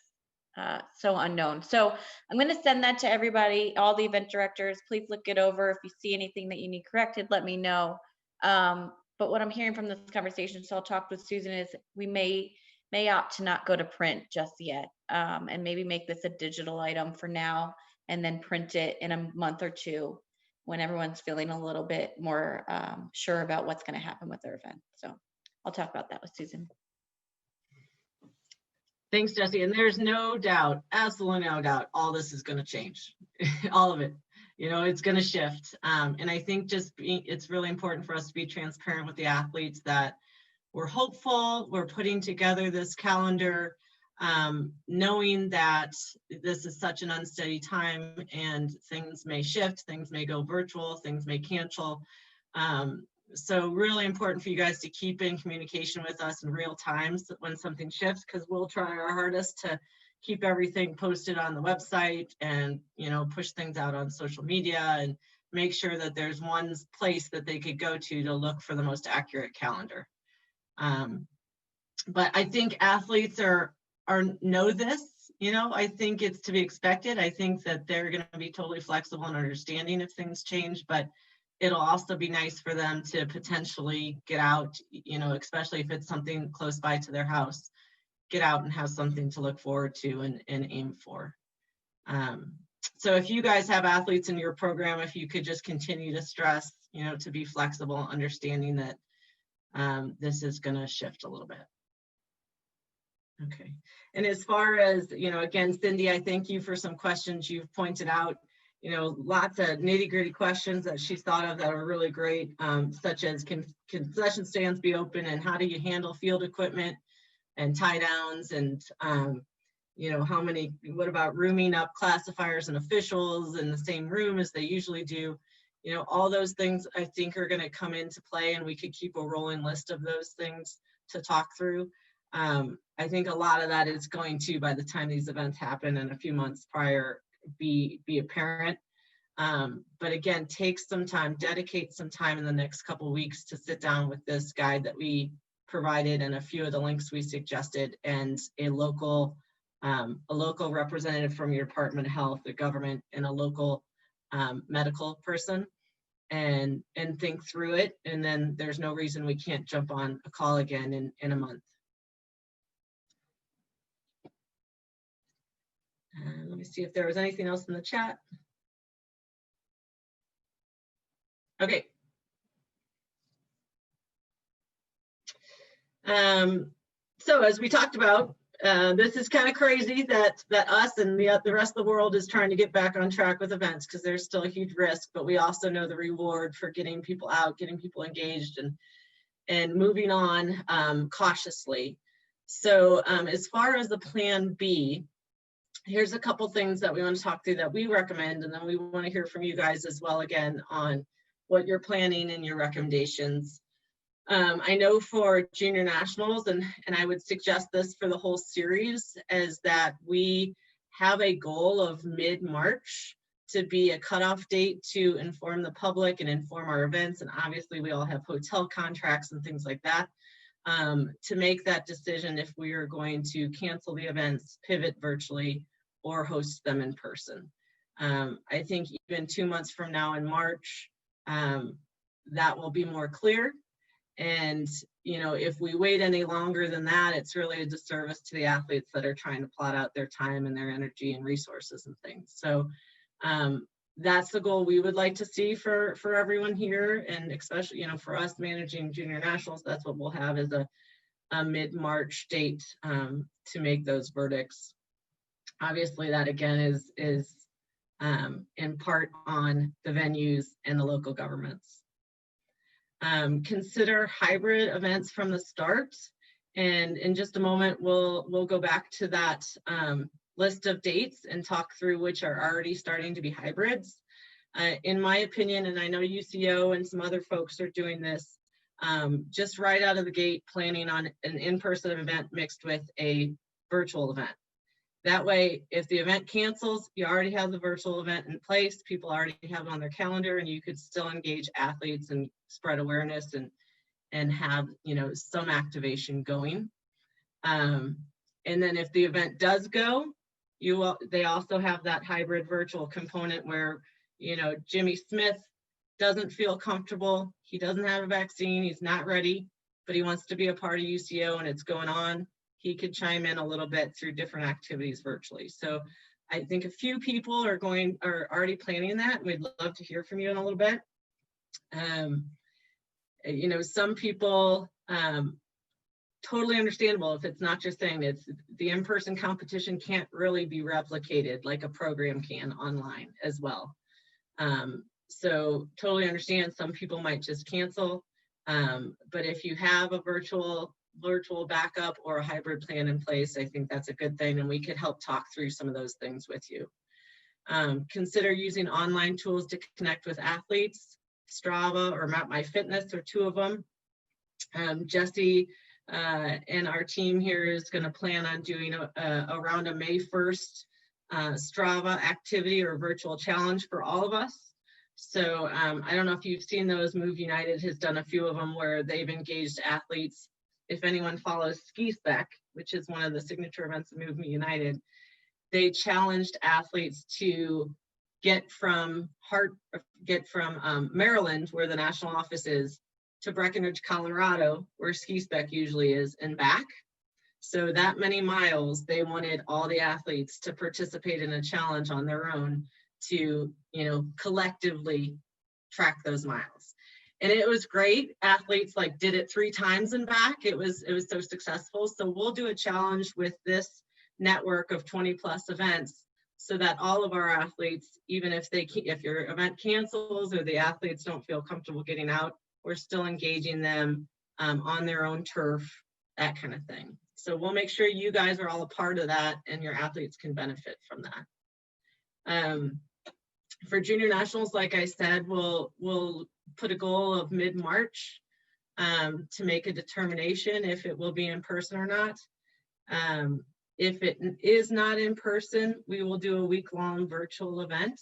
so unknown. So I'm going to send that to everybody, all the event directors. Please look it over. If you see anything that you need corrected, let me know. But what I'm hearing from this conversation, so I'll talk with Susan, is we may opt to not go to print just yet, and maybe make this a digital item for now, and then print it in a month or two when everyone's feeling a little bit more sure about what's going to happen with their event. So I'll talk about that with Susan. Thanks, Jesse. And there's no doubt, absolutely no doubt, all this is going to change. All of it. It's going to shift. And I think it's really important for us to be transparent with the athletes that we're hopeful, we're putting together this calendar, knowing that this is such an unsteady time and things may shift, things may go virtual, things may cancel. So really important for you guys to keep in communication with us in real time when something shifts, because we'll try our hardest to keep everything posted on the website and, push things out on social media and make sure that there's one place that they could go to look for the most accurate calendar. But I think athletes know this, I think it's to be expected. I think that they're going to be totally flexible and understanding if things change, but it'll also be nice for them to potentially get out, especially if it's something close by to their house, get out and have something to look forward to and aim for. So if you guys have athletes in your program, if you could just continue to stress, to be flexible, understanding that this is going to shift a little bit. Okay. And as far as, again, Cindy, I thank you for some questions you've pointed out. Lots of nitty-gritty questions that she's thought of that are really great, such as can concession stands be open, and how do you handle field equipment and tie downs, and what about rooming up classifiers and officials in the same room as they usually do? All those things I think are going to come into play, and we could keep a rolling list of those things to talk through. I think a lot of that is going to, by the time these events happen and a few months prior, be apparent. But again, take some time, dedicate some time in the next couple of weeks to sit down with this guide that we provided and a few of the links we suggested, and a local representative from your Department of Health, the government, and a local medical person, and think through it. And then there's no reason we can't jump on a call again in a month. Let me see if there was anything else in the chat. Okay. So as we talked about, this is kind of crazy that us and the rest of the world is trying to get back on track with events, because there's still a huge risk, but we also know the reward for getting people out, getting people engaged, and moving on cautiously. So as far as the plan B, here's a couple things that we want to talk through that we recommend, and then we want to hear from you guys as well again on what you're planning and your recommendations. I know for junior nationals, and I would suggest this for the whole series, is that we have a goal of mid-March to be a cutoff date to inform the public and inform our events. And obviously we all have hotel contracts and things like that, to make that decision if we are going to cancel the events, pivot virtually, or host them in person. I think even 2 months from now in March, that will be more clear. And, you know, if we wait any longer than that, it's really a disservice to the athletes that are trying to plot out their time and their energy and resources and things. So that's the goal we would like to see for everyone here. And especially, you know, for us managing junior nationals, that's what we'll have as a mid-March date to make those verdicts. Obviously, that again is in part on the venues and the local governments. Consider hybrid events from the start, and in just a moment we'll go back to that list of dates and talk through which are already starting to be hybrids. In my opinion, and I know UCO and some other folks are doing this, just right out of the gate planning on an in-person event mixed with a virtual event. That way, if the event cancels, you already have the virtual event in place, people already have it on their calendar, and you could still engage athletes and spread awareness and have, you know, some activation going. And then if the event does go, they also have that hybrid virtual component where, you know, Jimmy Smith doesn't feel comfortable, he doesn't have a vaccine, he's not ready, but he wants to be a part of UCO and it's going on. He could chime in a little bit through different activities virtually. So I think a few people are already planning that. We'd love to hear from you in a little bit. You know, some people, totally understandable if it's not your thing. It's the in-person competition can't really be replicated like a program can online as well. So totally understand some people might just cancel. But if you have a virtual backup or a hybrid plan in place, I think that's a good thing, and we could help talk through some of those things with you. Consider using online tools to connect with athletes. Strava or MapMyFitness are two of them. Jesse and our team here is going to plan on doing around a May 1st Strava activity or virtual challenge for all of us. So I don't know if you've seen those. Move United has done a few of them where they've engaged athletes. If anyone follows Ski Spec, which is one of the signature events of Move Me United, they challenged athletes to get from Maryland, where the national office is, to Breckenridge, Colorado, where Ski Spec usually is, and back. So that many miles, they wanted all the athletes to participate in a challenge on their own to, you know, collectively track those miles. And it was great. Athletes like did it 3 times and back. It was so successful. So we'll do a challenge with this network of 20 plus events so that all of our athletes, even if your event cancels or the athletes don't feel comfortable getting out, we're still engaging them on their own turf, that kind of thing. So we'll make sure you guys are all a part of that and your athletes can benefit from that. For junior nationals, like I said, we'll put a goal of mid-March to make a determination if it will be in person or not. If it is not in person, we will do a week-long virtual event,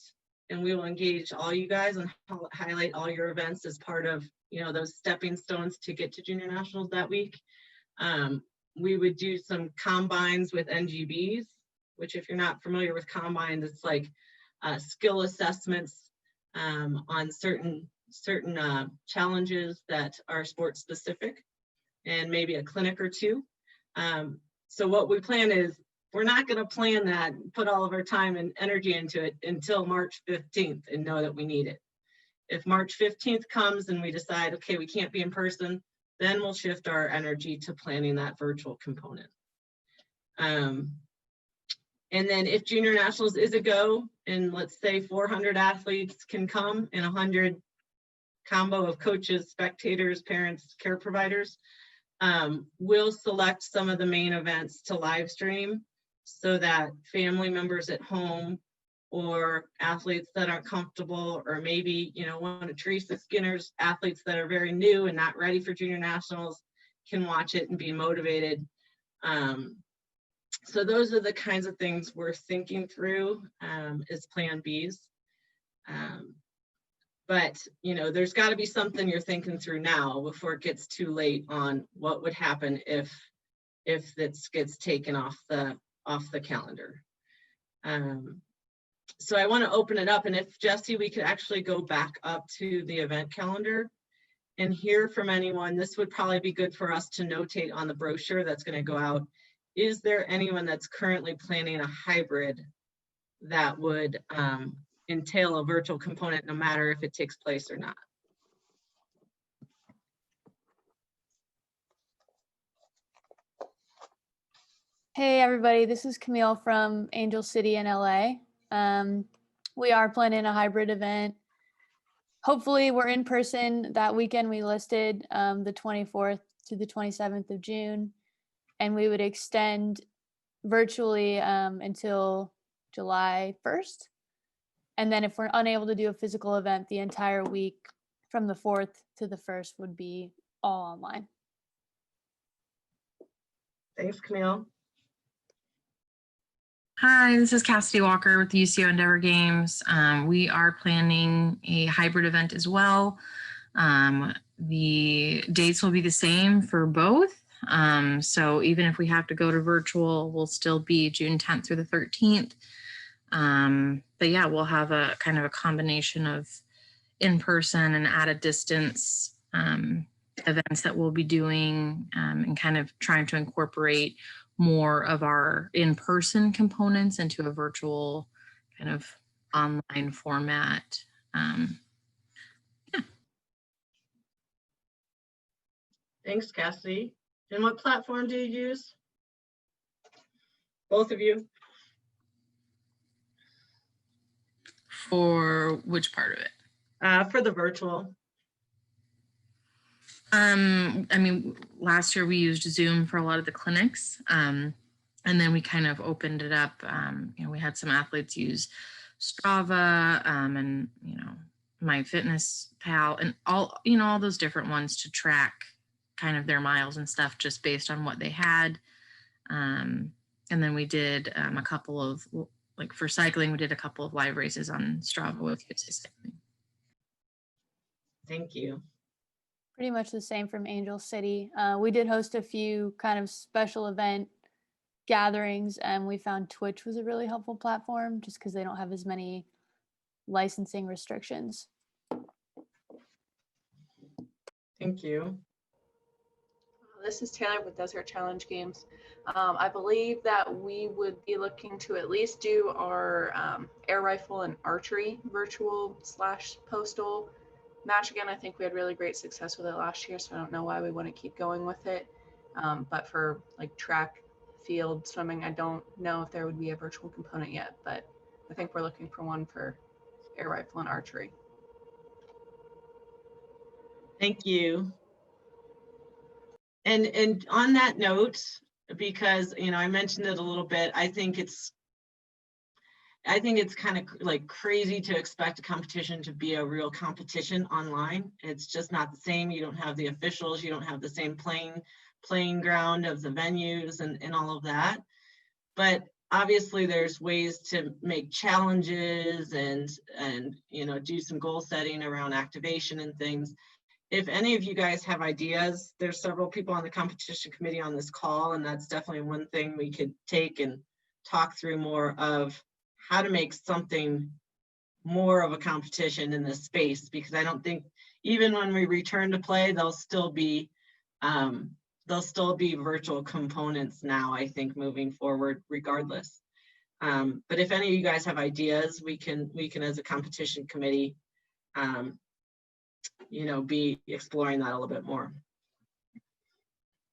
and we will engage all you guys and highlight all your events as part of, you know, those stepping stones to get to junior nationals that week. We would do some combines with NGBs, which if you're not familiar with combines, it's like skill assessments on certain certain challenges that are sport specific, and maybe a clinic or two. So what we plan is, we're not going to plan that, put all of our time and energy into it until March 15th and know that we need it. If March 15th comes and we decide, okay, we can't be in person, then we'll shift our energy to planning that virtual component. And then if Junior Nationals is a go, and let's say 400 athletes can come and 100 combo of coaches, spectators, parents, care providers, we'll select some of the main events to live stream so that family members at home or athletes that aren't comfortable, or maybe, you know, one of Teresa Skinner's athletes that are very new and not ready for Junior Nationals can watch it and be motivated. So those are the kinds of things we're thinking through as Plan Bs. But, you know, there's got to be something you're thinking through now before it gets too late on what would happen if this gets taken off the calendar. So I want to open it up, and if Jesse, we could actually go back up to the event calendar and hear from anyone. This would probably be good for us to notate on the brochure that's going to go out. Is there anyone that's currently planning a hybrid that would entail a virtual component, no matter if it takes place or not? Hey everybody, this is Camille from Angel City in LA. We are planning a hybrid event. Hopefully we're in person that weekend we listed, the 24th to the 27th of June, and we would extend virtually until July 1st. And then if we're unable to do a physical event, the entire week from the 4th to the 1st would be all online. Thanks, Camille. Hi, this is Cassidy Walker with the UCO Endeavor Games. We are planning a hybrid event as well. The dates will be the same for both. So even if we have to go to virtual, we'll still be June 10th through the 13th. But yeah, we'll have a kind of a combination of in-person and at a distance events that we'll be doing, and kind of trying to incorporate more of our in-person components into a virtual kind of online format. Yeah. Thanks, Cassie. And what platform do you use? Both of you? For which part of it? For the virtual. I mean, last year we used Zoom for a lot of the clinics, and then we kind of opened it up. You know, we had some athletes use Strava, and you know, MyFitnessPal, and all, you know, all those different ones to track kind of their miles and stuff just based on what they had. And then we did a couple of, like for cycling, we did a couple of live races on Strava with USA Cycling. Thank you. Pretty much the same from Angel City. We did host a few kind of special event gatherings, and we found Twitch was a really helpful platform just because they don't have as many licensing restrictions. Thank you. This is Taylor with Desert Challenge Games. I believe that we would be looking to at least do our air rifle and archery virtual / postal match again. I think we had really great success with it last year, so I don't know why we wouldn't keep going with it. But for like track, field, swimming, I don't know if there would be a virtual component yet, but I think we're looking for one for air rifle and archery. Thank you. And on that note, because, you know, I mentioned it a little bit, I think it's kind of like crazy to expect a competition to be a real competition online. It's just not the same. You don't have the officials, you don't have the same playing ground of the venues and all of that. But obviously there's ways to make challenges and you know, do some goal setting around activation and things. If any of you guys have ideas, there's several people on the competition committee on this call, and that's definitely one thing we could take and talk through more of how to make something more of a competition in this space, because I don't think even when we return to play, there'll still be virtual components now, I think, moving forward regardless. But if any of you guys have ideas, we can as a competition committee, be exploring that a little bit more.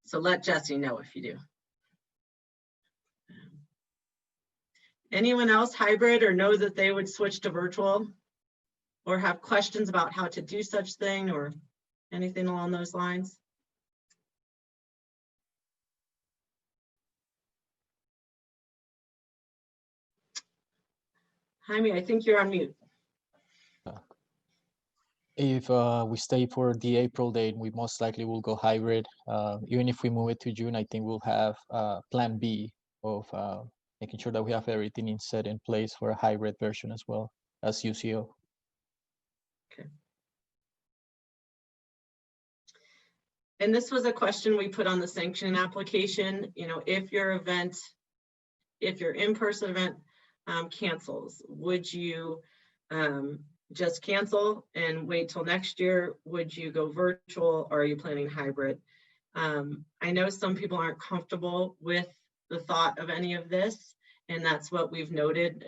So let Jesse know if you do. Anyone else hybrid or know that they would switch to virtual or have questions about how to do such thing or anything along those lines? Jaime, I think you're on mute. If we stay for the April date, we most likely will go hybrid. Even if we move it to June, I think we'll have plan B of making sure that we have everything set in place for a hybrid version as well as UCO. Okay. And this was a question we put on the sanctioning application. If your in-person event cancels, would you just cancel and wait till next year? Would you go virtual, or are you planning hybrid? I know some people aren't comfortable with the thought of any of this, and that's what we've noted,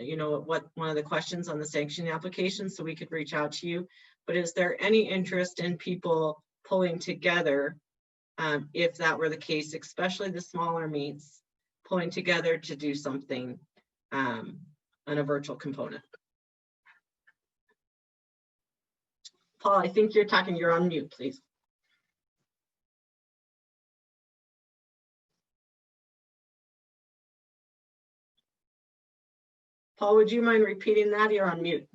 one of the questions on the sanctioning application, so we could reach out to you. But is there any interest in people pulling together, if that were the case, especially the smaller meets, pulling together to do something on a virtual component? Paul, I think you're on mute, please. Paul, would you mind repeating that? You're on mute.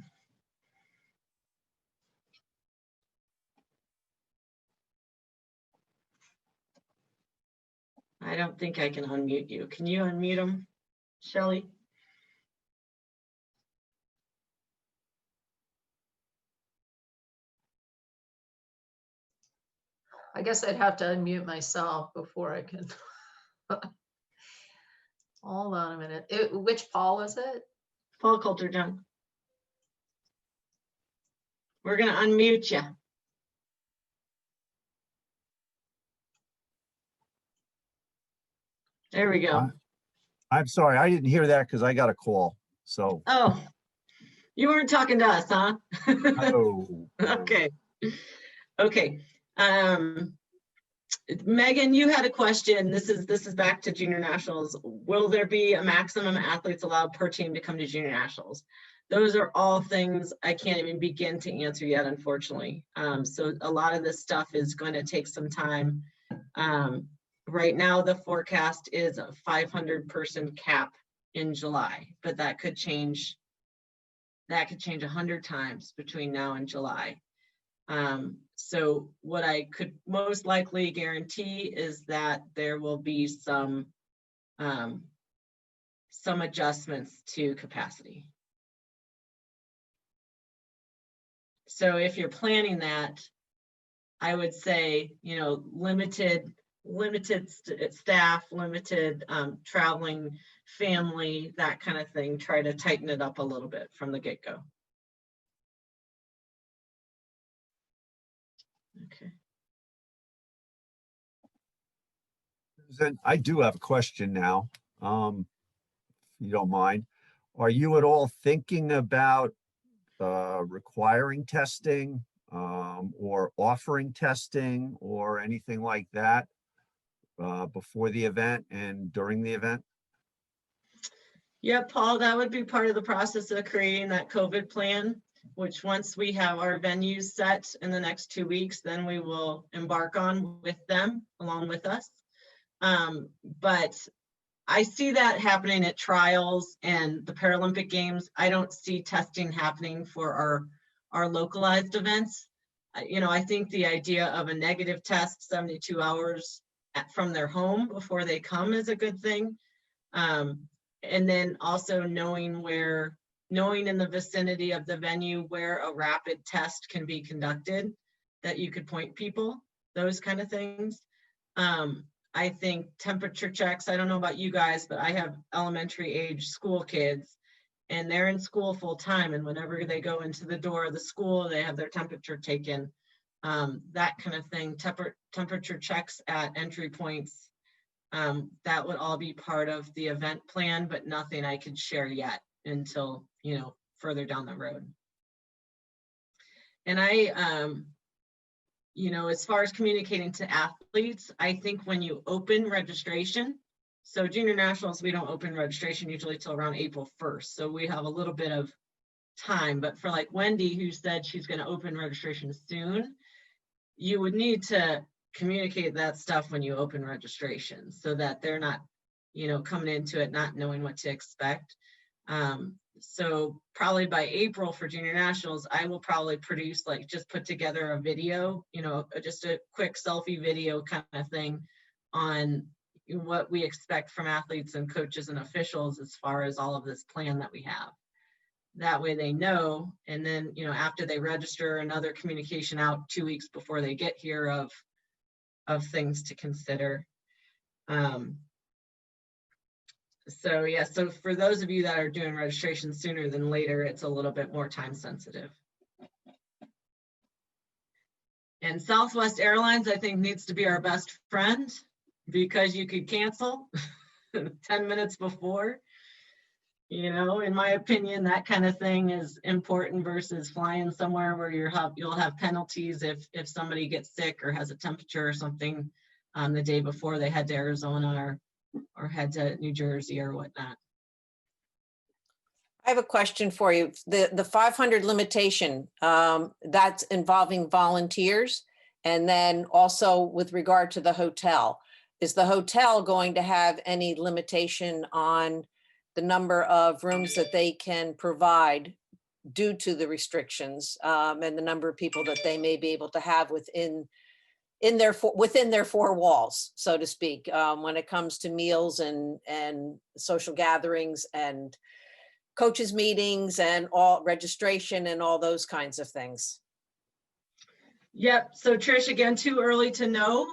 I don't think I can unmute you. Can you unmute him, Shelley? I guess I'd have to unmute myself before I can. Hold on a minute. Which Paul is it? Paul Coulter, John. We're going to unmute you. There we go. I'm sorry, I didn't hear that because I got a call. So. Oh, you weren't talking to us, huh? No. Okay. Okay. Megan, you had a question. This is back to junior nationals. Will there be a maximum athletes allowed per team to come to junior nationals? Those are all things I can't even begin to answer yet, unfortunately. So a lot of this stuff is going to take some time. Right now, the forecast is a 500-person cap in July, but that could change 100 times between now and July. So what I could most likely guarantee is that there will be some adjustments to capacity. So if you're planning that, I would say, limited staff, limited traveling family, that kind of thing. Try to tighten it up a little bit from the get-go. Okay. Then I do have a question now, if you don't mind. Are you at all thinking about requiring testing or offering testing or anything like that before the event and during the event? Yeah, Paul, that would be part of the process of creating that COVID plan, which once we have our venues set in the next 2 weeks, then we will embark on with them along with us. But I see that happening at trials and the Paralympic Games. I don't see testing happening for our localized events. I think the idea of a negative test 72 hours from their home before they come is a good thing. And then also knowing in the vicinity of the venue where a rapid test can be conducted, that you could point people, those kind of things. I think temperature checks, I don't know about you guys, but I have elementary age school kids and they're in school full time. And whenever they go into the door of the school, they have their temperature taken. that kind of thing, temperature checks at entry points. That would all be part of the event plan, but nothing I could share yet until, you know, further down the road. And you know, as far as communicating to athletes, I think when you open registration, so junior nationals, we don't open registration usually till around April 1st. So we have a little bit of time, but for like Wendy, who said she's going to open registration soon, you would need to communicate that stuff when you open registration so that they're not, you know, coming into it not knowing what to expect. So probably by April for junior nationals, I will probably produce, like, just put together a video, you know, just a quick selfie video kind of thing on what we expect from athletes and coaches and officials as far as all of this plan that we have. That way they know, and then, you know, after they register, another communication out 2 weeks before they get here of things to consider. So yeah, so for those of you that are doing registration sooner than later, it's a little bit more time sensitive. And Southwest Airlines, I think, needs to be our best friend, because you could cancel 10 minutes before. You know, in my opinion, that kind of thing is important versus flying somewhere where you'll have penalties if somebody gets sick or has a temperature or something the day before they head to Arizona or head to New Jersey or whatnot. I have a question for you. The 500 limitation, that's involving volunteers. And then also with regard to the hotel, is the hotel going to have any limitation on the number of rooms that they can provide due to the restrictions, and the number of people that they may be able to have within their four walls, so to speak, when it comes to meals and social gatherings and coaches meetings and all registration and all those kinds of things? Yep. So Trish, again, too early to know.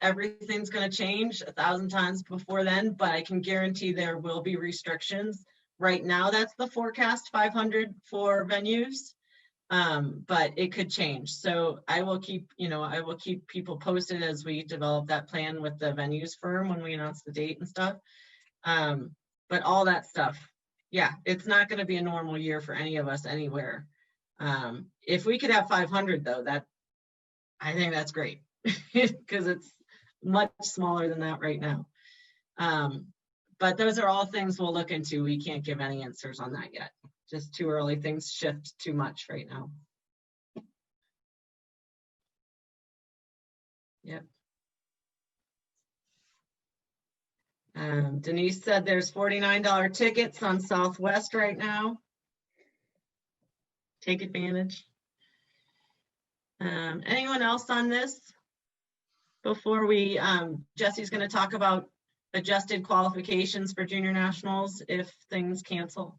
Everything's going to change 1,000 times before then, but I can guarantee there will be restrictions. Right now, that's the forecast, 500 for venues, but it could change. So I will keep people posted as we develop that plan with the venues firm when we announce the date and stuff. But all that stuff, yeah, it's not going to be a normal year for any of us anywhere. If we could have 500 though, I think that's great because it's much smaller than that right now. But those are all things we'll look into. We can't give any answers on that yet. Just too early. Things shift too much right now. Yep. Denise said there's $49 tickets on Southwest right now. Take advantage. Anyone else on this before we, Jesse's going to talk about adjusted qualifications for junior nationals if things cancel.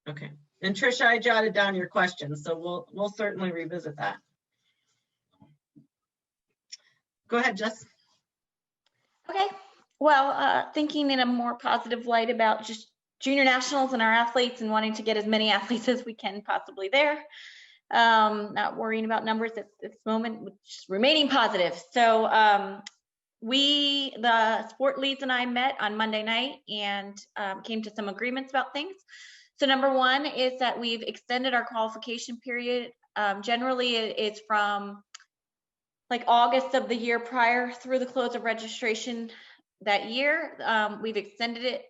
Okay. And Trisha, I jotted down your questions, so we'll certainly revisit that. Go ahead, Jess. Okay. Well, thinking in a more positive light about just junior nationals and our athletes and wanting to get as many athletes as we can possibly there. Not worrying about numbers at this moment, just remaining positive. So the sport leads and I met on Monday night and came to some agreements about things. So number one is that we've extended our qualification period. Generally, it's from like August of the year prior through the close of registration that year. We've extended it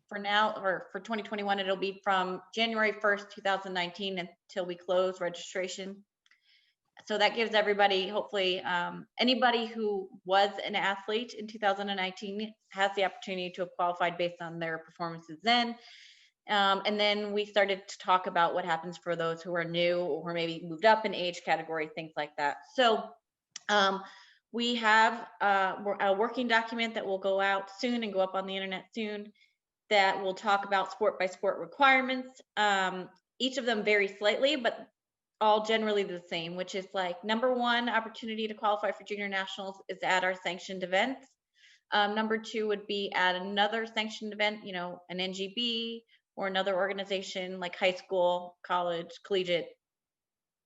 for now, or for 2021, it'll be from January 1st, 2019 until we close registration. So that gives everybody, hopefully, anybody who was an athlete in 2019 has the opportunity to have qualified based on their performances then. And then we started to talk about what happens for those who are new or maybe moved up in age category, things like that. So we have a working document that will go out soon and go up on the internet soon that will talk about sport by sport requirements. Each of them vary slightly, but all generally the same, which is like number one, opportunity to qualify for junior nationals is at our sanctioned events. Number two would be at another sanctioned event, you know, an NGB or another organization like high school, college, collegiate,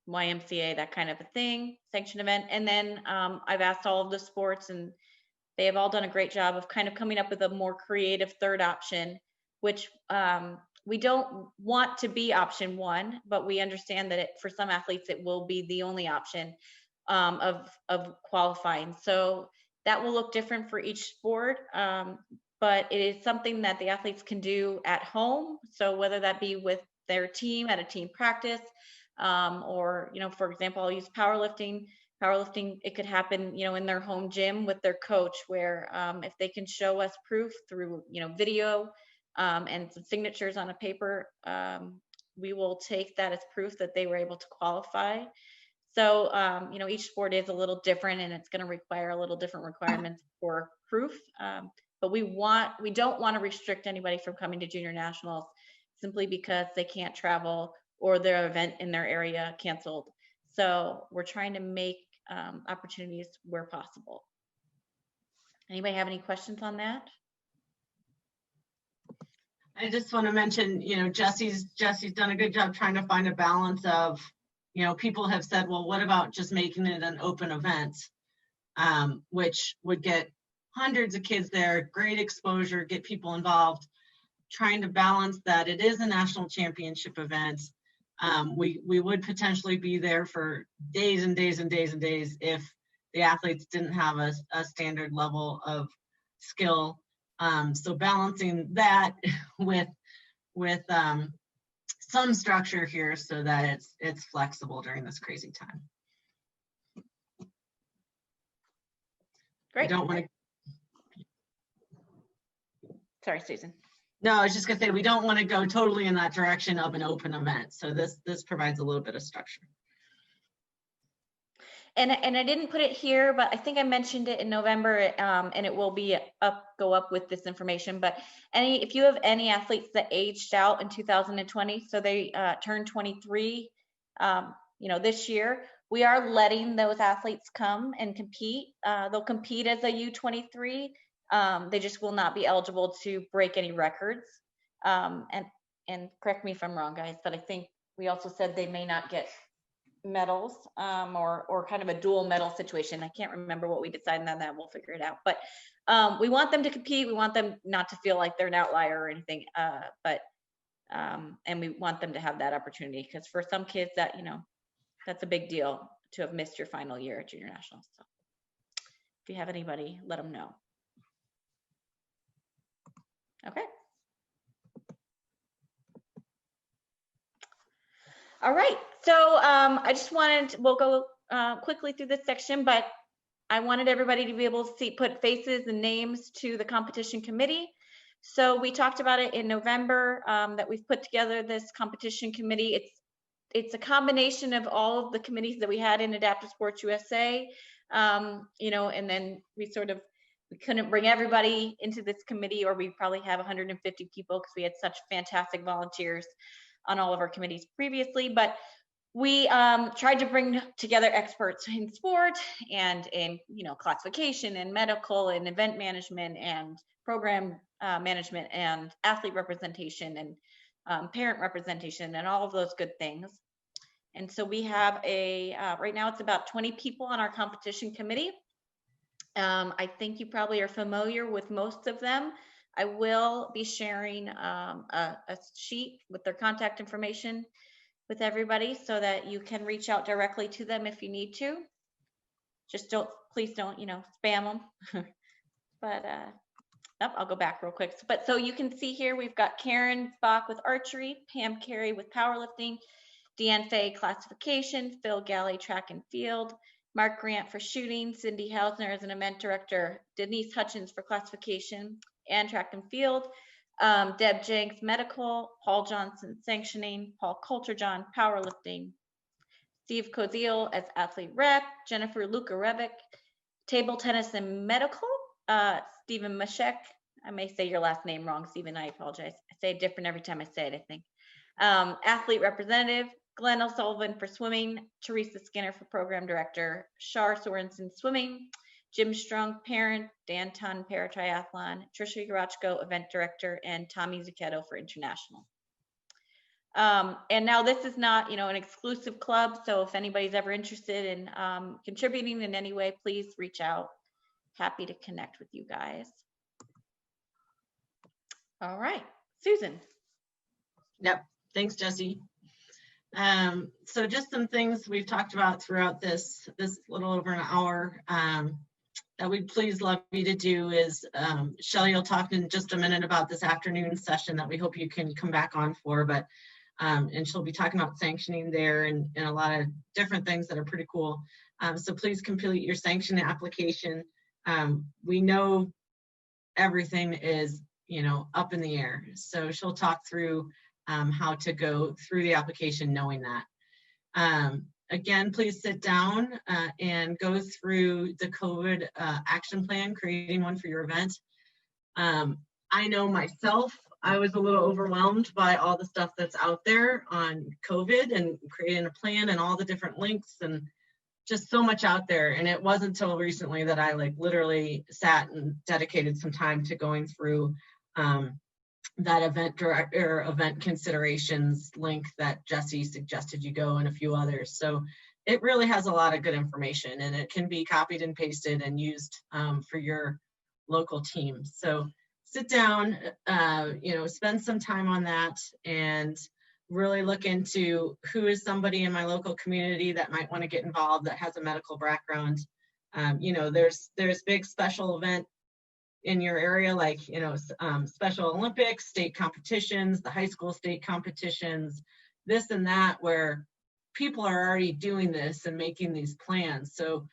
YMCA, that kind of a thing, sanction event. And then I've asked all of the sports, and they have all done a great job of kind of coming up with a more creative third option, which we don't want to be option one, but we understand that for some athletes, it will be the only option of qualifying. So that will look different for each sport, but it is something that the athletes can do at home. So whether that be with their team at a team practice, or, for example, I'll use powerlifting. Powerlifting, it could happen, in their home gym with their coach, where if they can show us proof through, video and some signatures on a paper, we will take that as proof that they were able to qualify. So, each sport is a little different, and it's going to require a little different requirements for proof. But we don't want to restrict anybody from coming to junior nationals simply because they can't travel or their event in their area canceled. So we're trying to make opportunities where possible. Anybody have any questions on that? I just want to mention, Jesse's done a good job trying to find a balance of, people have said, well, what about just making it an open event, which would get hundreds of kids there, great exposure, get people involved, trying to balance that. It is a national championship event. We would potentially be there for days and days and days and days if the athletes didn't have a standard level of skill. So balancing that with some structure here so that it's flexible during this crazy time. Great. I don't want to. Sorry, Susan. No, I was just gonna say, we don't want to go totally in that direction of an open event. So this provides a little bit of structure. And I didn't put it here, but I think I mentioned it in November, and it will be go up with this information. But if you have any athletes that aged out in 2020, so they turned 23, this year, we are letting those athletes come and compete. They'll compete as a U23. They just will not be eligible to break any records. And correct me if I'm wrong, guys, but I think we also said they may not get medals, or kind of a dual medal situation. I can't remember what we decided on that. We'll figure it out. But we want them to compete. We want them not to feel like they're an outlier or anything. And we want them to have that opportunity, because for some kids that, that's a big deal to have missed your final year at junior nationals. So if you have anybody, let them know. Okay. All right, so I just we'll go quickly through this section, but I wanted everybody to be able to put faces and names to the competition committee. So we talked about it in November, that we've put together this competition committee. It's a combination of all of the committees that we had in Adaptive Sports USA, and then we couldn't bring everybody into this committee, or we probably have 150 people because we had such fantastic volunteers on all of our committees previously. But we tried to bring together experts in sport and in classification and medical and event management and program management and athlete representation and parent representation and all of those good things. And so we have right now it's about 20 people on our competition committee. I think you probably are familiar with most of them. I will be sharing a sheet with their contact information with everybody so that you can reach out directly to them if you need to. Just please don't, spam them. But I'll go back real quick. But so you can see here, we've got Karen Bach with archery, Pam Carey with powerlifting, Deanne Fay classification, Phil Galley track and field, Mark Grant for shooting, Cindy Hausner as an event director, Denise Hutchins for classification and track and field, Deb Jenks medical, Paul Johnson sanctioning, Paul Coulterjohn powerlifting, Steve Koziel as athlete rep, Jennifer Lukarevic table tennis and medical, Stephen Mashek, I may say your last name wrong, Stephen, I apologize. I say it different every time I say it, I think. Athlete representative, Glenn O'Sullivan for swimming, Teresa Skinner for program director, Shar Sorensen swimming, Jim Strunk parent, Dan Tun paratriathlon, Trisha Urachko event director, and Tommy Zucchetto for international. And now this is not, an exclusive club. So if anybody's ever interested in contributing in any way, please reach out. Happy to connect with you guys. All right, Susan. Yep. Thanks, Jesse. So just some things we've talked about throughout this little over an hour that we'd please love you to do is, Shelley will talk in just a minute about this afternoon session that we hope you can come back on for, but and she'll be talking about sanctioning there and a lot of different things that are pretty cool. So please complete your sanction application. We know everything is, up in the air. So she'll talk through how to go through the application knowing that. Again, please sit down and go through the COVID action plan, creating one for your event. I know myself, I was a little overwhelmed by all the stuff that's out there on COVID and creating a plan and all the different links and just so much out there. And it wasn't until recently that I literally sat and dedicated some time to going through that event considerations link that Jesse suggested you go and a few others. So it really has a lot of good information and it can be copied and pasted and used for your local team. So sit down, spend some time on that and really look into who is somebody in my local community that might want to get involved that has a medical background. There's big special event in your area, like, Special Olympics, state competitions, the high school state competitions, this and that, where people are already doing this and making these plans. So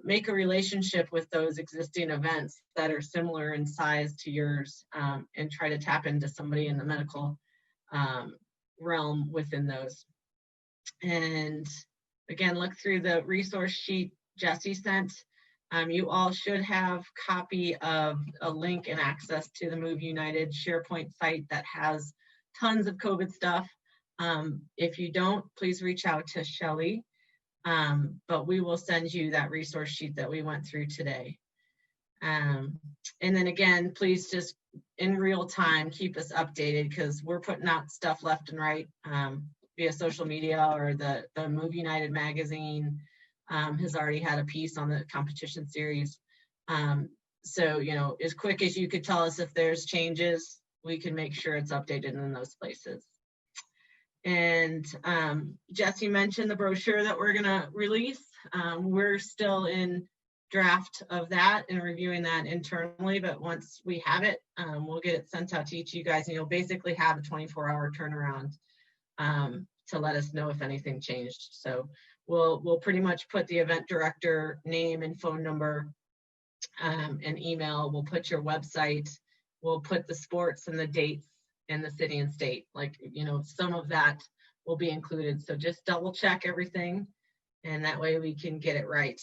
make a relationship with those existing events that are similar in size to yours and try to tap into somebody in the medical realm within those. And again, look through the resource sheet Jesse sent. You all should have copy of a link and access to the Move United SharePoint site that has tons of COVID stuff. If you don't, please reach out to Shelley, but we will send you that resource sheet that we went through today. And then again, please just in real time, keep us updated because we're putting out stuff left and right via social media or the Move United magazine. Has already had a piece on the competition series. So, as quick as you could tell us if there's changes, we can make sure it's updated in those places. And Jesse mentioned the brochure that we're gonna release. We're still in draft of that and reviewing that internally, but once we have it, we'll get it sent out to each of you guys and you'll basically have a 24-hour turnaround to let us know if anything changed. So we'll pretty much put the event director name and phone number and email. We'll put your website. We'll put the sports and the dates and the city and state. Some of that will be included. So just double check everything and that way we can get it right.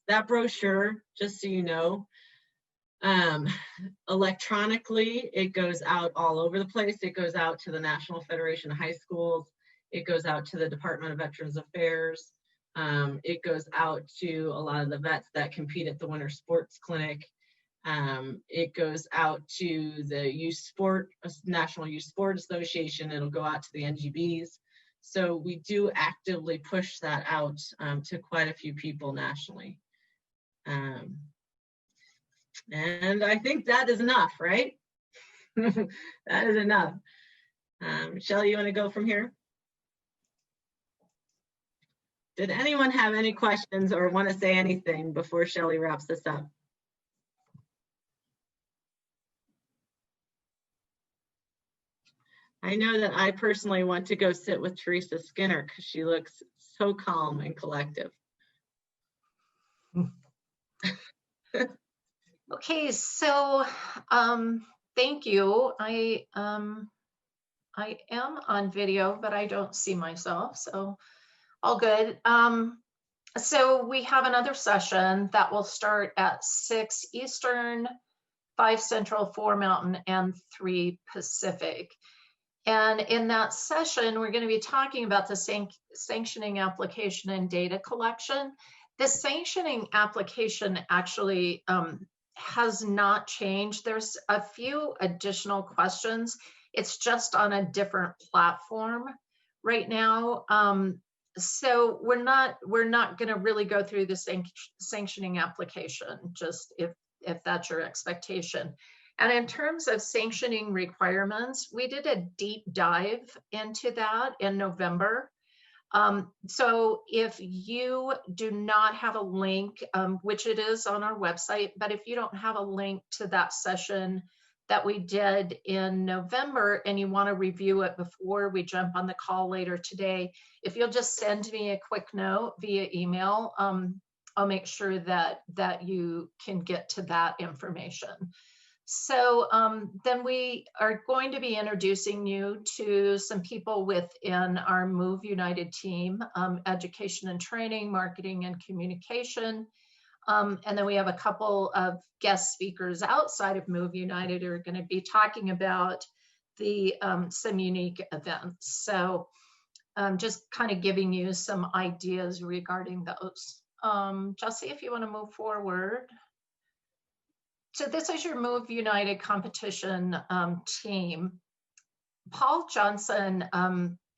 That brochure, just so you know, electronically, it goes out all over the place. It goes out to the National Federation of High Schools. It goes out to the Department of Veterans Affairs. It goes out to a lot of the vets that compete at the Winter Sports Clinic. It goes out to the National Youth Sport Association. It'll go out to the NGBs. So we do actively push that out to quite a few people nationally. And I think that is enough, right? That is enough. Shelley, you want to go from here? Did anyone have any questions or want to say anything before Shelley wraps this up? I know that I personally want to go sit with Teresa Skinner because she looks so calm and collective. Okay, so thank you. I am on video, but I don't see myself, so all good. So we have another session that will start at 6 Eastern, 5 Central, 4 Mountain, and 3 Pacific. And in that session, we're going to be talking about the sanctioning application and data collection. The sanctioning application actually has not changed. There's a few additional questions. It's just on a different platform right now. So we're not going to really go through the sanctioning application, just if that's your expectation. And in terms of sanctioning requirements, we did a deep dive into that in November. So if you do not have a link, which it is on our website, but if you don't have a link to that session that we did in November and you want to review it before we jump on the call later today, if you'll just send me a quick note via email, I'll make sure that you can get to that information. So then we are going to be introducing you to some people within our Move United team, education and training, marketing and communication. And then we have a couple of guest speakers outside of Move United who are going to be talking about some unique events. So just kind of giving you some ideas regarding those. Jesse, if you want to move forward. So this is your Move United competition team. Paul Johnson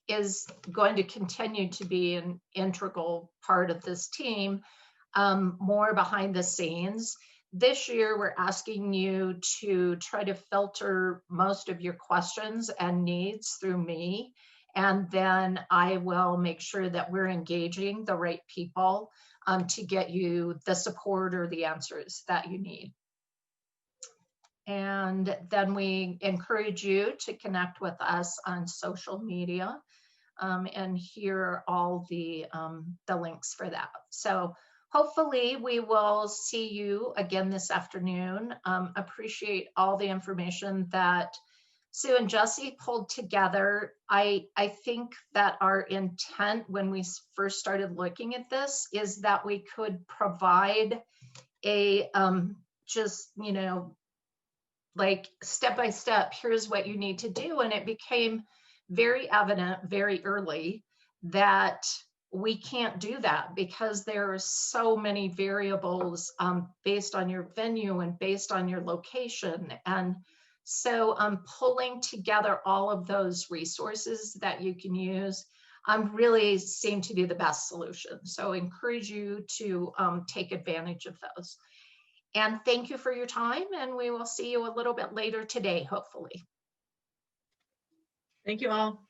is going to continue to be an integral part of this team, more behind the scenes. This year, we're asking you to try to filter most of your questions and needs through me. And then I will make sure that we're engaging the right people to get you the support or the answers that you need. And then we encourage you to connect with us on social media, and here are all the links for that. So hopefully we will see you again this afternoon. Appreciate all the information that Sue and Jesse pulled together. I think that our intent when we first started looking at this is that we could provide a just, you know, like step-by-step, here's what you need to do. And it became very evident very early that we can't do that because there are so many variables based on your venue and based on your location. And so pulling together all of those resources that you can use really seem to be the best solution. So I encourage you to take advantage of those. And thank you for your time, and we will see you a little bit later today, hopefully. Thank you all.